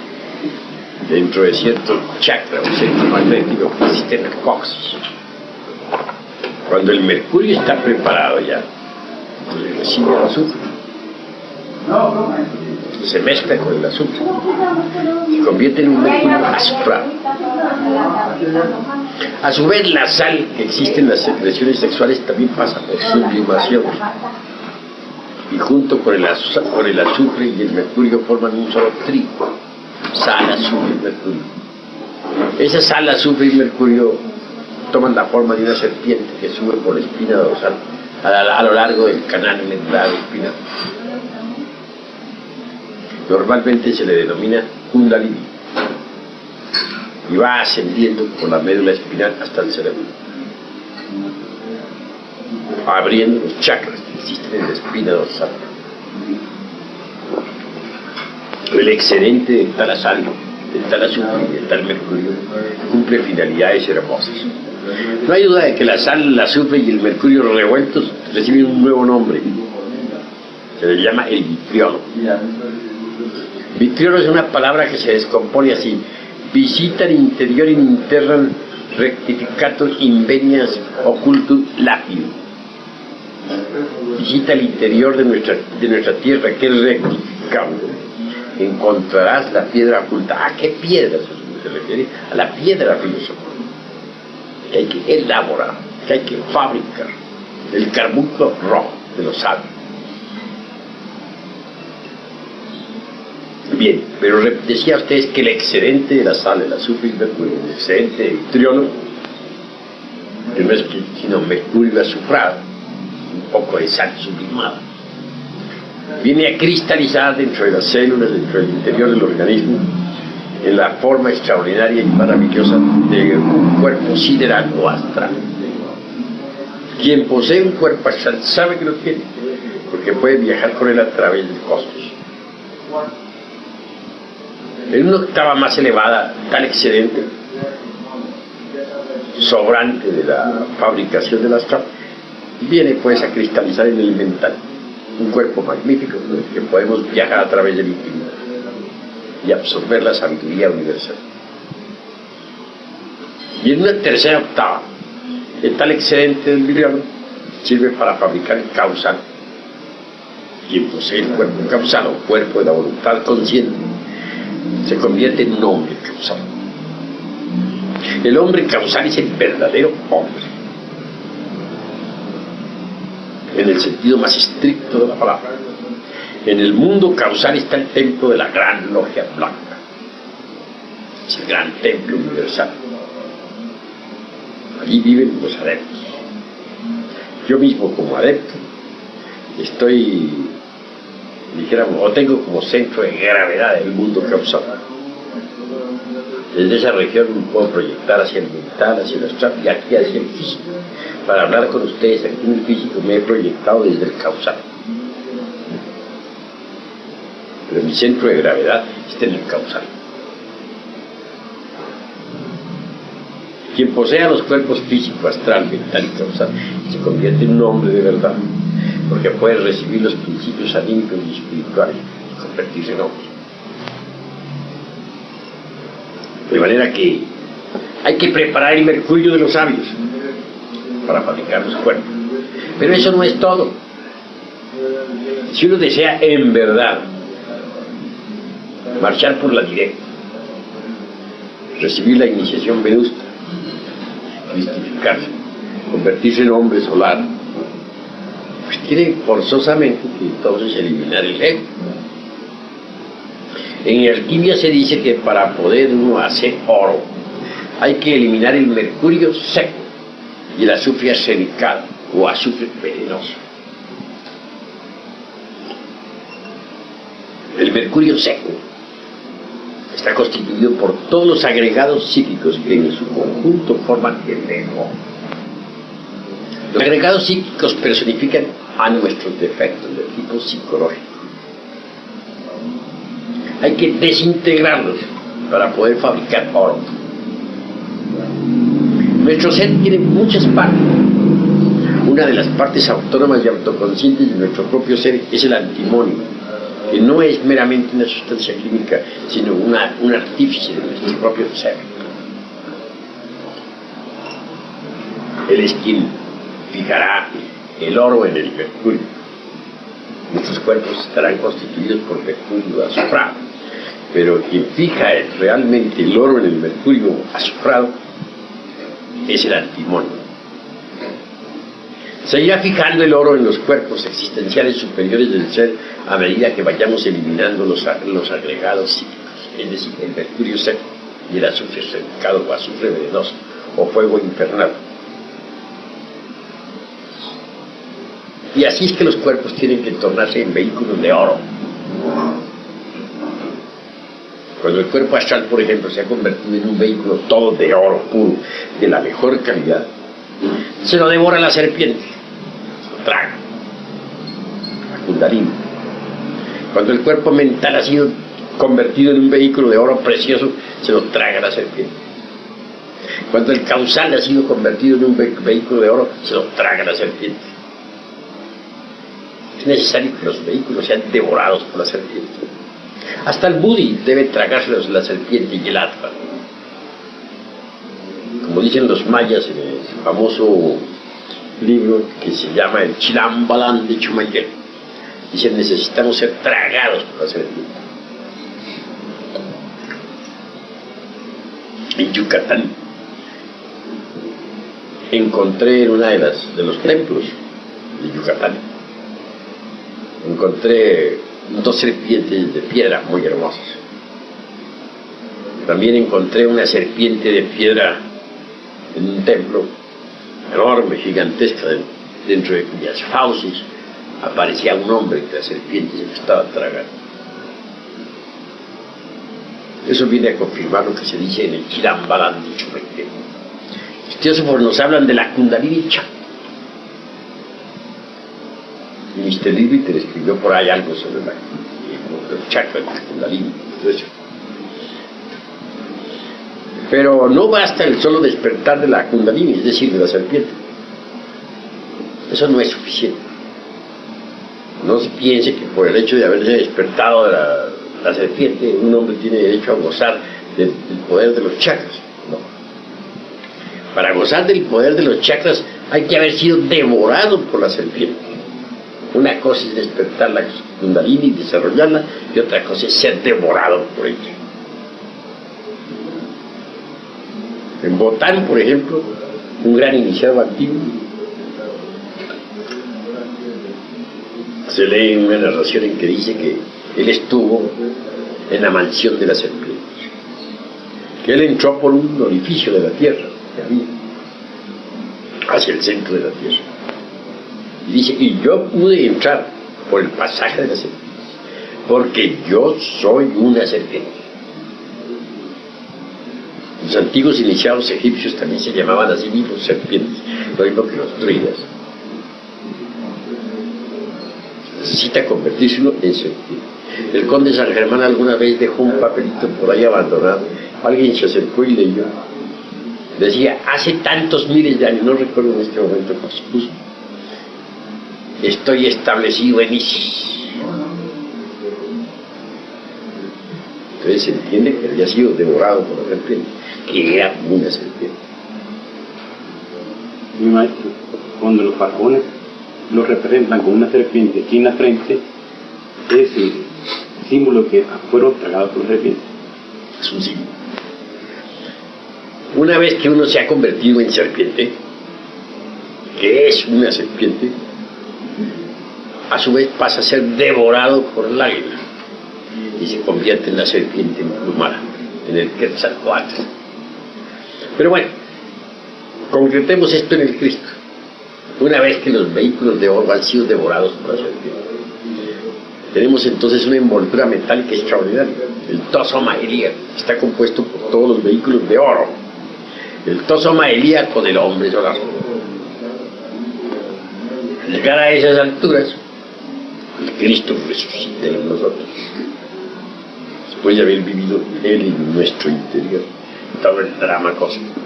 dentro de cierto chakra o centro magnético que existe en el coxis. Cuando el mercurio está preparado ya, entonces recibe el azufre, se mezcla con el azufre, se convierte en un mercurio azufrado. A su vez, la sal que existe en las secreciones sexuales también pasa por sublimación, y junto con el azufre y el mercurio forman un solo trío: sal, azufre y mercurio. Esa sal, azufre y mercurio toman la forma de una serpiente que sube por la espina dorsal a lo largo del canal medular espinal. Normalmente se le denomina Kundalini y va ascendiendo por la médula espinal hasta el cerebro, abriendo los chakras que existen en la espina dorsal. El excedente de tal sal, de tal azufre y de tal mercurio cumple finalidades hermosas. No hay duda de que la sal, el azufre y el mercurio revueltos reciben un nuevo nombre. Se le llama el vitriolo. Vitriolo es una palabra que se descompone así: visitan interior in interram rectificator invenias occultum lapidum. Visita el interior de nuestra tierra, que es rectificable. Encontrarás la piedra oculta. ¿A qué piedra se refiere? A la piedra filosofal, que hay que elaborar, que hay que fabricar, el carbunclo rojo de los sabios. Bien, pero decía a ustedes que el excedente de la sal, el azufre y el mercurio, el excedente de vitriolo, que no es sino mercurio azufrado, un poco de sal sublimada, viene a cristalizar dentro de las células, dentro del interior del organismo, en la forma extraordinaria y maravillosa de un cuerpo sideral o astral. Quien posee un cuerpo astral sabe que lo tiene, porque puede viajar con él a través del cosmos. En una octava más elevada, tal excedente sobrante de la fabricación del astral viene pues a cristalizar en el mental, un cuerpo magnífico con el que podemos viajar a través del infinito y absorber la sabiduría universal. Y en una tercera octava, el tal excedente del vitriolo sirve para fabricar el causal. Quien posee el cuerpo causal o cuerpo de la voluntad consciente se convierte en un hombre causal. El hombre causal es el verdadero hombre, en el sentido más estricto de la palabra. En el mundo causal está el templo de la gran logia blanca, es el gran templo universal. Allí viven los adeptos. Yo mismo, como adepto, estoy, dijéramos, o tengo como centro de gravedad el mundo causal. Desde esa región me puedo proyectar hacia el mental, hacia el astral y aquí hacia el físico. Para hablar con ustedes aquí en el físico me he proyectado desde el causal. Pero mi centro de gravedad está en el causal. Quien posea los cuerpos físico, astral, mental y causal se convierte en un hombre de verdad, porque puede recibir los principios anímicos y espirituales y convertirse en hombre. De manera que hay que preparar el mercurio de los sabios para fabricar los cuerpos. Pero eso no es todo. Si uno desea en verdad marchar por la directa, recibir la iniciación venusta, cristificarse, convertirse en hombre solar, pues tiene forzosamente que entonces eliminar el ego. En alquimia se dice que para poder uno hacer oro hay que eliminar el mercurio seco y el azufre arsenicado o azufre venenoso. El mercurio seco está constituido por todos los agregados psíquicos que en su conjunto forman el ego. Los agregados psíquicos personifican a nuestros defectos de tipo psicológico. Hay que desintegrarlos para poder fabricar oro. Nuestro ser tiene muchas partes. Una de las partes autónomas y autoconscientes de nuestro propio ser es el antimonio, que no es meramente una sustancia química, sino un artífice de nuestro propio ser. Él es quien fijará el oro en el mercurio. Nuestros cuerpos estarán constituidos por mercurio azufrado, pero quien fija realmente el oro en el mercurio azufrado es el antimonio. Se irá fijando el oro en los cuerpos existenciales superiores del ser a medida que vayamos eliminando los agregados psíquicos, es decir, el mercurio seco y el azufre certificado o azufre venenoso o fuego infernal. Y así es que los cuerpos tienen que tornarse en vehículos de oro. Cuando el cuerpo astral, por ejemplo, se ha convertido en un vehículo todo de oro puro, de la mejor calidad, se lo devora la serpiente, lo traga, la kundalini. Cuando el cuerpo mental ha sido convertido en un vehículo de oro precioso, se lo traga la serpiente. Cuando el causal ha sido convertido en un vehículo de oro, se lo traga la serpiente. Es necesario que los vehículos sean devorados por la serpiente. Hasta el Budi debe tragárselos la serpiente y el atma. Como dicen los mayas en el famoso libro que se llama el Chilambalán de Chumayel, dicen: necesitamos ser tragados por la serpiente. En Yucatán encontré en una de los templos de Yucatán, encontré 2 serpientes de piedra muy hermosas. También encontré una serpiente de piedra en un templo enorme, gigantesca, dentro de cuyas fauces aparecía un hombre que la serpiente se lo estaba tragando. Eso viene a confirmar lo que se dice en el Chilambalán de Chumayel. Los teósofos nos hablan de la Kundalini Chakra. Y Mr. Liebiter escribió por ahí algo sobre el chakra, la Kundalini, todo eso. Pero no basta el solo despertar de la Kundalini, es decir, de la serpiente. Eso no es suficiente. No se piense que por el hecho de haberse despertado de la serpiente, un hombre tiene derecho a gozar del poder de los chakras. No. Para gozar del poder de los chakras hay que haber sido devorado por la serpiente. Una cosa es despertar la Kundalini y desarrollarla, y otra cosa es ser devorado por ella. En Botán, por ejemplo, un gran iniciado antiguo, se lee en una narración en que dice que él estuvo en la mansión de la serpiente, que él entró por un orificio de la tierra que había hacia el centro de la tierra, y dice: y yo pude entrar por el pasaje de la serpiente porque yo soy una serpiente. Los antiguos iniciados egipcios también se llamaban así mismos serpientes, lo mismo que los druidas. Necesita convertirse uno en serpiente. El conde San Germán alguna vez dejó un papelito por ahí abandonado. Alguien se acercó y leyó: Decía, hace tantos miles de años, no recuerdo en este momento cómo se puso, estoy establecido en Isis. Entonces se entiende que había sido devorado por la serpiente, que era una serpiente. Mi maestro, cuando los faraones lo representan con una serpiente aquí en la frente, es el símbolo que fueron tragados por la serpiente. Es un símbolo. Una vez que uno se ha convertido en serpiente, que es una serpiente, a su vez pasa a ser devorado por el águila y se convierte en la serpiente emplumada, en el Quetzalcóatl. Pero bueno, concretemos esto en el Cristo. Una vez que los vehículos de oro han sido devorados por la serpiente, tenemos entonces una envoltura metálica extraordinaria. El tosoma ilíaco está compuesto por todos los vehículos de oro. El tosoma ilíaco del hombre solar. Al llegar a esas alturas, el Cristo resucita en nosotros. Después de haber vivido Él en nuestro interior, todo el drama cósmico.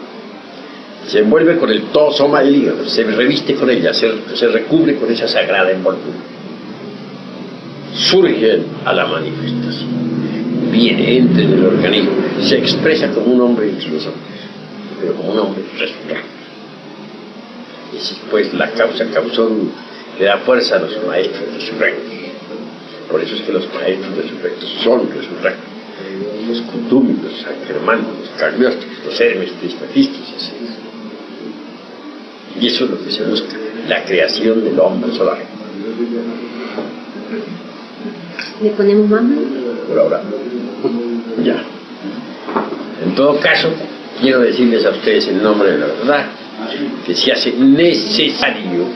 Se envuelve con el tosoma ilíaco, se reviste con ella, se recubre con esa sagrada envoltura. Surge a la manifestación, viene, entra en el organismo, se expresa como un hombre entre los hombres, pero como un hombre resucitado. Y pues la causa causón le da fuerza a los maestros resurrectos. Por eso es que los maestros resurrectos son resurrectos. Los Kuthumi, los San Germán, los Cagliostros, los Hermes Trismegistos, y así. Y eso es lo que se busca, la creación del hombre solar. ¿Le ponemos más? Por ahora. Ya. En todo caso, quiero decirles a ustedes en nombre de la verdad que se hace necesario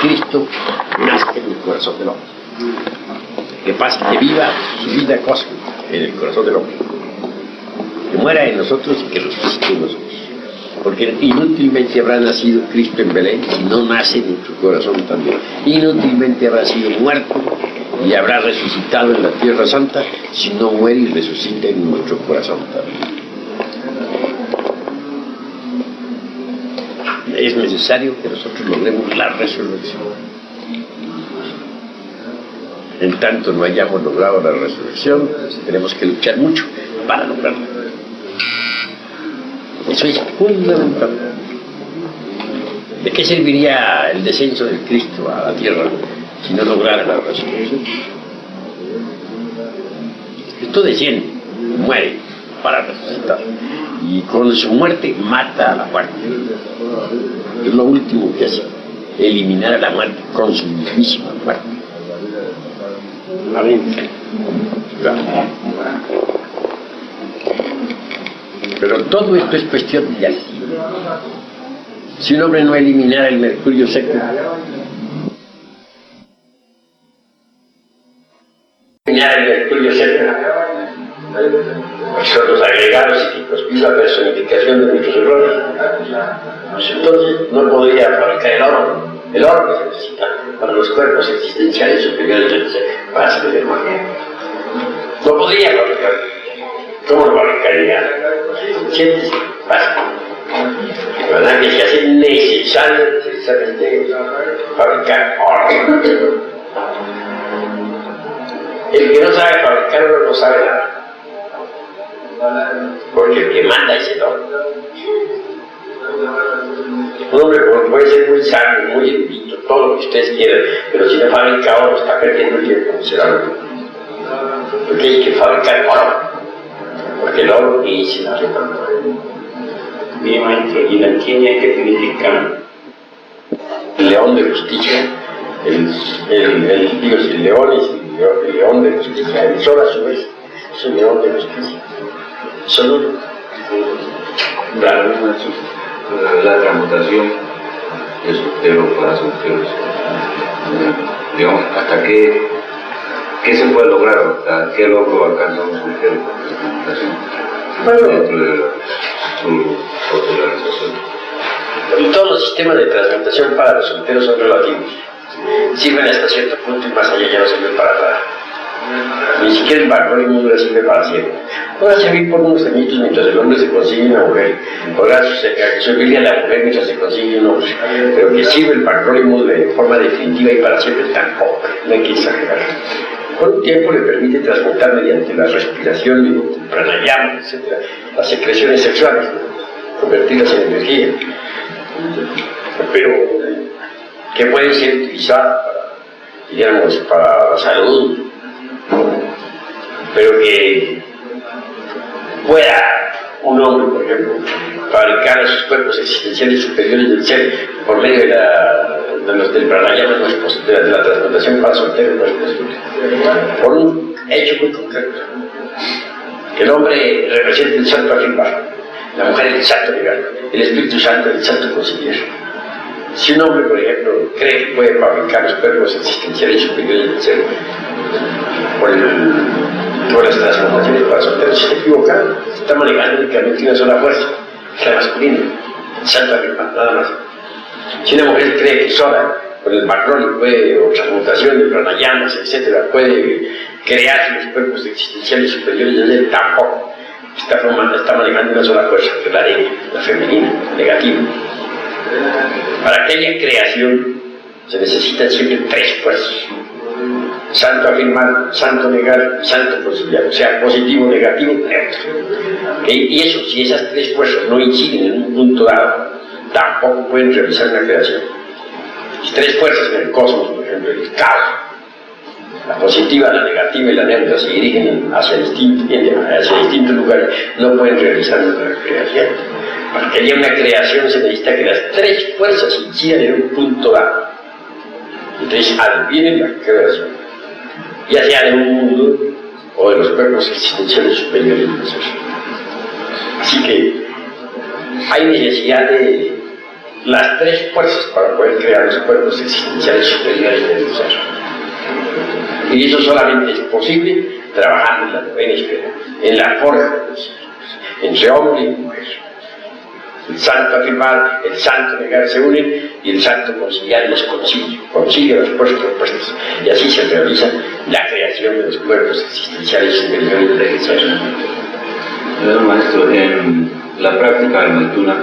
que Cristo nazca en el corazón del hombre. Que pase, que viva su vida cósmica en el corazón del hombre. Que muera en nosotros y que resucite en nosotros. Porque inútilmente habrá nacido Cristo en Belén si no nace en nuestro corazón también. Inútilmente habrá sido muerto y habrá resucitado en la Tierra Santa si no muere y resucita en nuestro corazón también. Es necesario que nosotros logremos la resurrección. En tanto no hayamos logrado la resurrección, tenemos que luchar mucho para lograrla. Eso es fundamental. ¿De qué serviría el descenso del Cristo a la tierra si no lograra la resurrección? Cristo desciende, muere para resucitar. Y con su muerte mata a la muerte. Es lo último que hace, eliminar a la muerte con su mismísima muerte. Claro. Pero todo esto es cuestión de así. Si un hombre no eliminara el mercurio seco, son los agregados psíquicos y la personificación de nuestros errores, pues entonces no podría fabricar el oro. El oro se necesita para los cuerpos existenciales superiores para salir del mundo. No podría fabricar. ¿Cómo lo fabricaría? ¿Sientes? Pasa. De verdad que se hace necesario precisamente fabricar oro. El que no sabe fabricar oro no sabe nada. Porque el que manda es el oro. Un hombre puede ser muy sabio, muy erudito, todo lo que ustedes quieran, pero si no fabrica oro está perdiendo el tiempo. Porque hay que fabricar oro. Porque el oro es el oro. Bien, maestro, ¿y la alquimia qué significa? El león de justicia, el león es el león de justicia, el sol a su vez es el león de justicia. Son uno. Claro, la transmutación de soltero para solteros. Digamos, ¿hasta qué se puede lograr? ¿Hasta qué logro alcanza un soltero con la transmutación? Bueno, dentro de su autorrealización. Y todos los sistemas de transmutación para los solteros son relativos. Sirven hasta cierto punto y más allá ya no sirven para nada. Ni siquiera el valor inmundo sirve para siempre. Podrá servir por unos añitos mientras el hombre se consigue una mujer. Podrá servirle a la mujer mientras se consigue un hombre. Pero que sirve el valor inmundo de forma definitiva y para siempre tampoco. No hay que exagerar. Por un tiempo le permite transmutar mediante la respiración, mediante el pranayama, etc., las secreciones sexuales, convertirlas en energía. Pero que pueden ser utilizadas para, digamos, para la salud, pero que pueda un hombre, por ejemplo, fabricar esos cuerpos existenciales superiores del ser por medio del pranayama, no es posible, de la transmutación para soltero no es posible, por un hecho muy concreto, que el hombre represente el santo afirmar, la mujer el santo negar, el Espíritu Santo el santo conciliar. Si un hombre, por ejemplo, cree que puede fabricar los cuerpos existenciales superiores del ser por las transformaciones para solteros, se está equivocado, se está manejando únicamente una sola fuerza, que es la masculina, santo afirmar, nada más. Si una mujer cree que sola, con el macrón puede, o transmutación de pranayamas, etc., puede crear los cuerpos existenciales superiores del ser, tampoco. Está manejando una sola fuerza, que es la de la femenina, negativa. Para aquella creación se necesitan siempre tres fuerzas: santo afirmar, santo negar y santo conciliar, o sea, positivo, negativo, neutro. Y eso, si esas tres fuerzas no inciden en un punto dado, tampoco pueden realizar una creación. Las tres fuerzas en el cosmos, por ejemplo, el caos, la positiva, la negativa y la neutra, se dirigen hacia distintos lugares, no pueden realizar una creación. Para que haya una creación se necesita que las tres fuerzas incidan en un punto dado. Entonces adviene la creación, ya sea de un mundo o de los cuerpos existenciales superiores del ser. Así que hay necesidad de las tres fuerzas para poder crear los cuerpos existenciales superiores del ser. Y eso solamente es posible trabajando en la novena esfera, en la forja del ser, entre hombre y mujer. El santo afirmar, el santo negar se unen y el santo conciliar los concilia las fuerzas opuestas. Y así se realiza la creación de los cuerpos existenciales superiores del ser. Maestro, en la práctica del Maituna,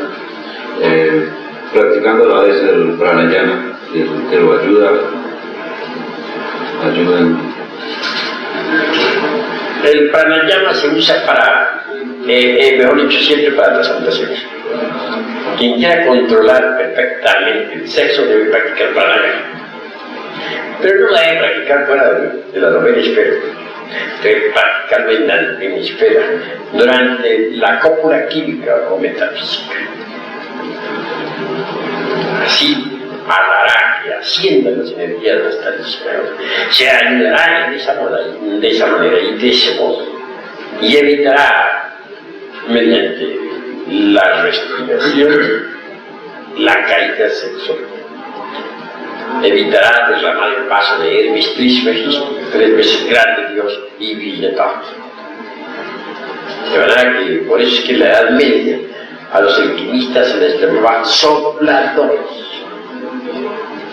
practicando a la vez el pranayama y el soltero ayuda El pranayama se usa para, mejor dicho, siempre para transmutaciones. Quien quiera controlar perfectamente el sexo debe practicar pranayama, pero no la debe practicar fuera de la novena esfera. Debe practicarlo en la novena esfera durante la cópula química o metafísica. Así hará que asciendan las energías hasta el cielo. Se ayudará de esa manera y de ese modo, y evitará mediante la respiración la caída sexual. Evitará derramar el vaso de Hermes Trismegisto, 3 veces grande Dios y villetante. De verdad que por eso es que en la Edad Media a los alquimistas se les llamaba sopladores.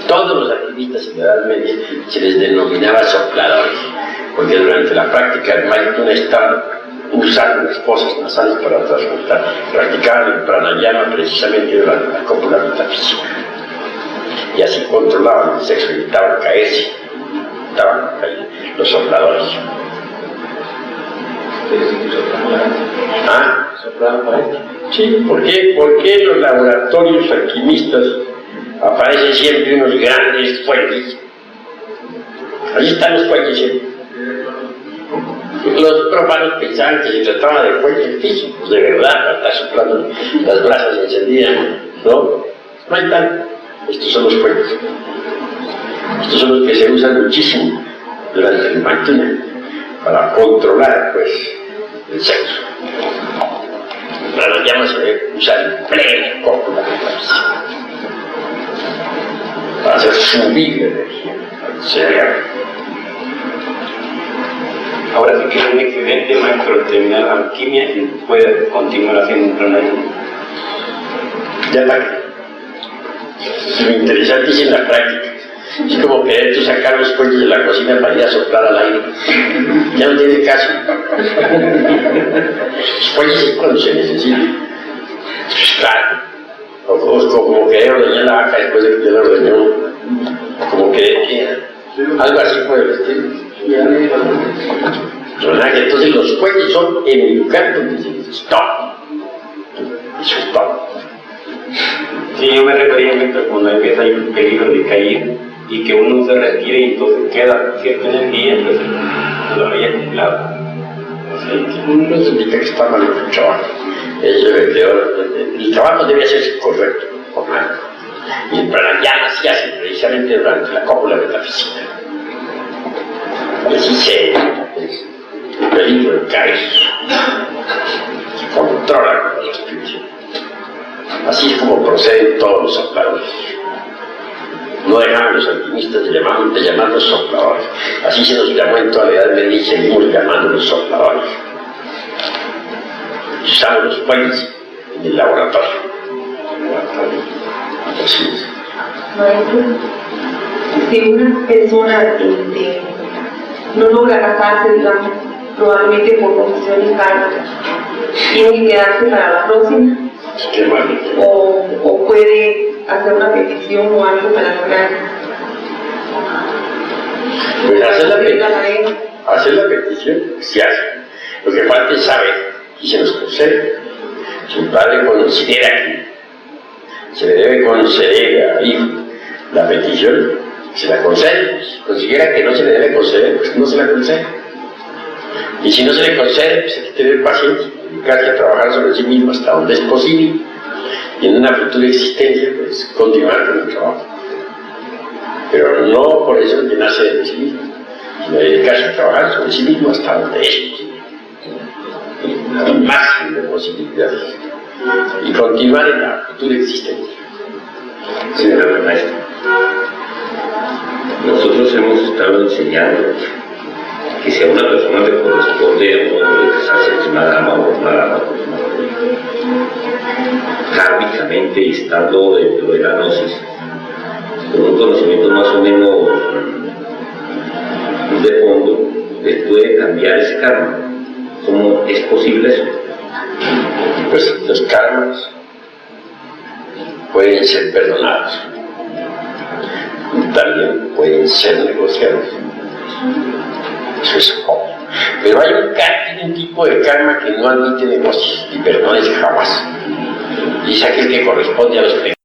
Todos los alquimistas en la Edad Media se les denominaba sopladores, porque durante la práctica del Maituna estaban usando las fosas nasales para transmutar. Practicaban el pranayama precisamente durante la cópula metafísica. Y así controlaban el sexo, evitaban caerse, estaban caídos los sopladores. ¿Ah? Sí, ¿por qué en los laboratorios alquimistas aparecen siempre unos grandes fuelles? Allí están los fuelles siempre. Los profanos pensaban que se trataba de fuelles físicos, de verdad, para estar soplando las brasas encendidas, ¿no? No hay tal. Estos son los fuelles. Estos son los que se usan muchísimo durante el Maituna para controlar, pues, el sexo. El pranayama se debe usar en plena cópula metafísica para hacer subir la energía al cerebro. Ahora sí que es un excelente maestro terminar la alquimia y puede continuar haciendo un pranayama. Ya está. Lo interesante es en la práctica. Es como querer tú sacar los cuellos de la cocina para ir a soplar al aire. Ya no tiene caso. Los cuellos es cuando se necesita. Pues claro. O como querer ordeñar la vaca después de que te la ordeñó. O como querer que algo así por el estilo. Entonces los cuellos son en el lugar donde se dice stop. Eso es todo. Sí, yo me refería a cuando empieza el peligro de caer y que uno se retire y entonces queda cierta energía, entonces todavía templado. No significa que está mal el trabajo. El trabajo debe ser correcto, formal. Y el pranayama se hace precisamente durante la cópula metafísica. Y así se el peligro de caer. Se controla con la expresión. Así es como proceden todos los sopladores. No dejamos los alquimistas de llamarlos sopladores. Así se nos llamó en toda la Edad Media y seguimos llamándolos sopladores. Usamos los puentes en el laboratorio. Así es. Maestro, si una persona no logra casarse, digamos, probablemente por condiciones kármicas, tiene que quedarse para la próxima, o puede hacer una petición o algo para lograr. Pues hacer la petición se hace. Lo que falta es saber y se nos concede. Si un padre considera que se le debe conceder al hijo la petición, se la concede. Si considera que no se le debe conceder, pues no se la concede. Y si no se le concede, pues hay que tener paciencia, dedicarse a trabajar sobre sí mismo hasta donde es posible, y en una futura existencia, pues continuar con el trabajo. Pero no por eso llenarse de sí mismo, sino dedicarse a trabajar sobre sí mismo hasta donde es posible, al máximo de posibilidades, y continuar en la futura existencia. Señora maestra, nosotros hemos estado enseñando que si a una persona le corresponde casarse con una dama o una dama con una mujer, kármicamente y estando dentro de la gnosis, con un conocimiento más o menos de fondo, le puede cambiar ese karma. ¿Cómo es posible eso? Pues los karmas pueden ser perdonados, también pueden ser negociados. Eso es obvio. Pero hay un tipo de karma que no admite negocios y perdones jamás. Y es aquel que corresponde a los pecados.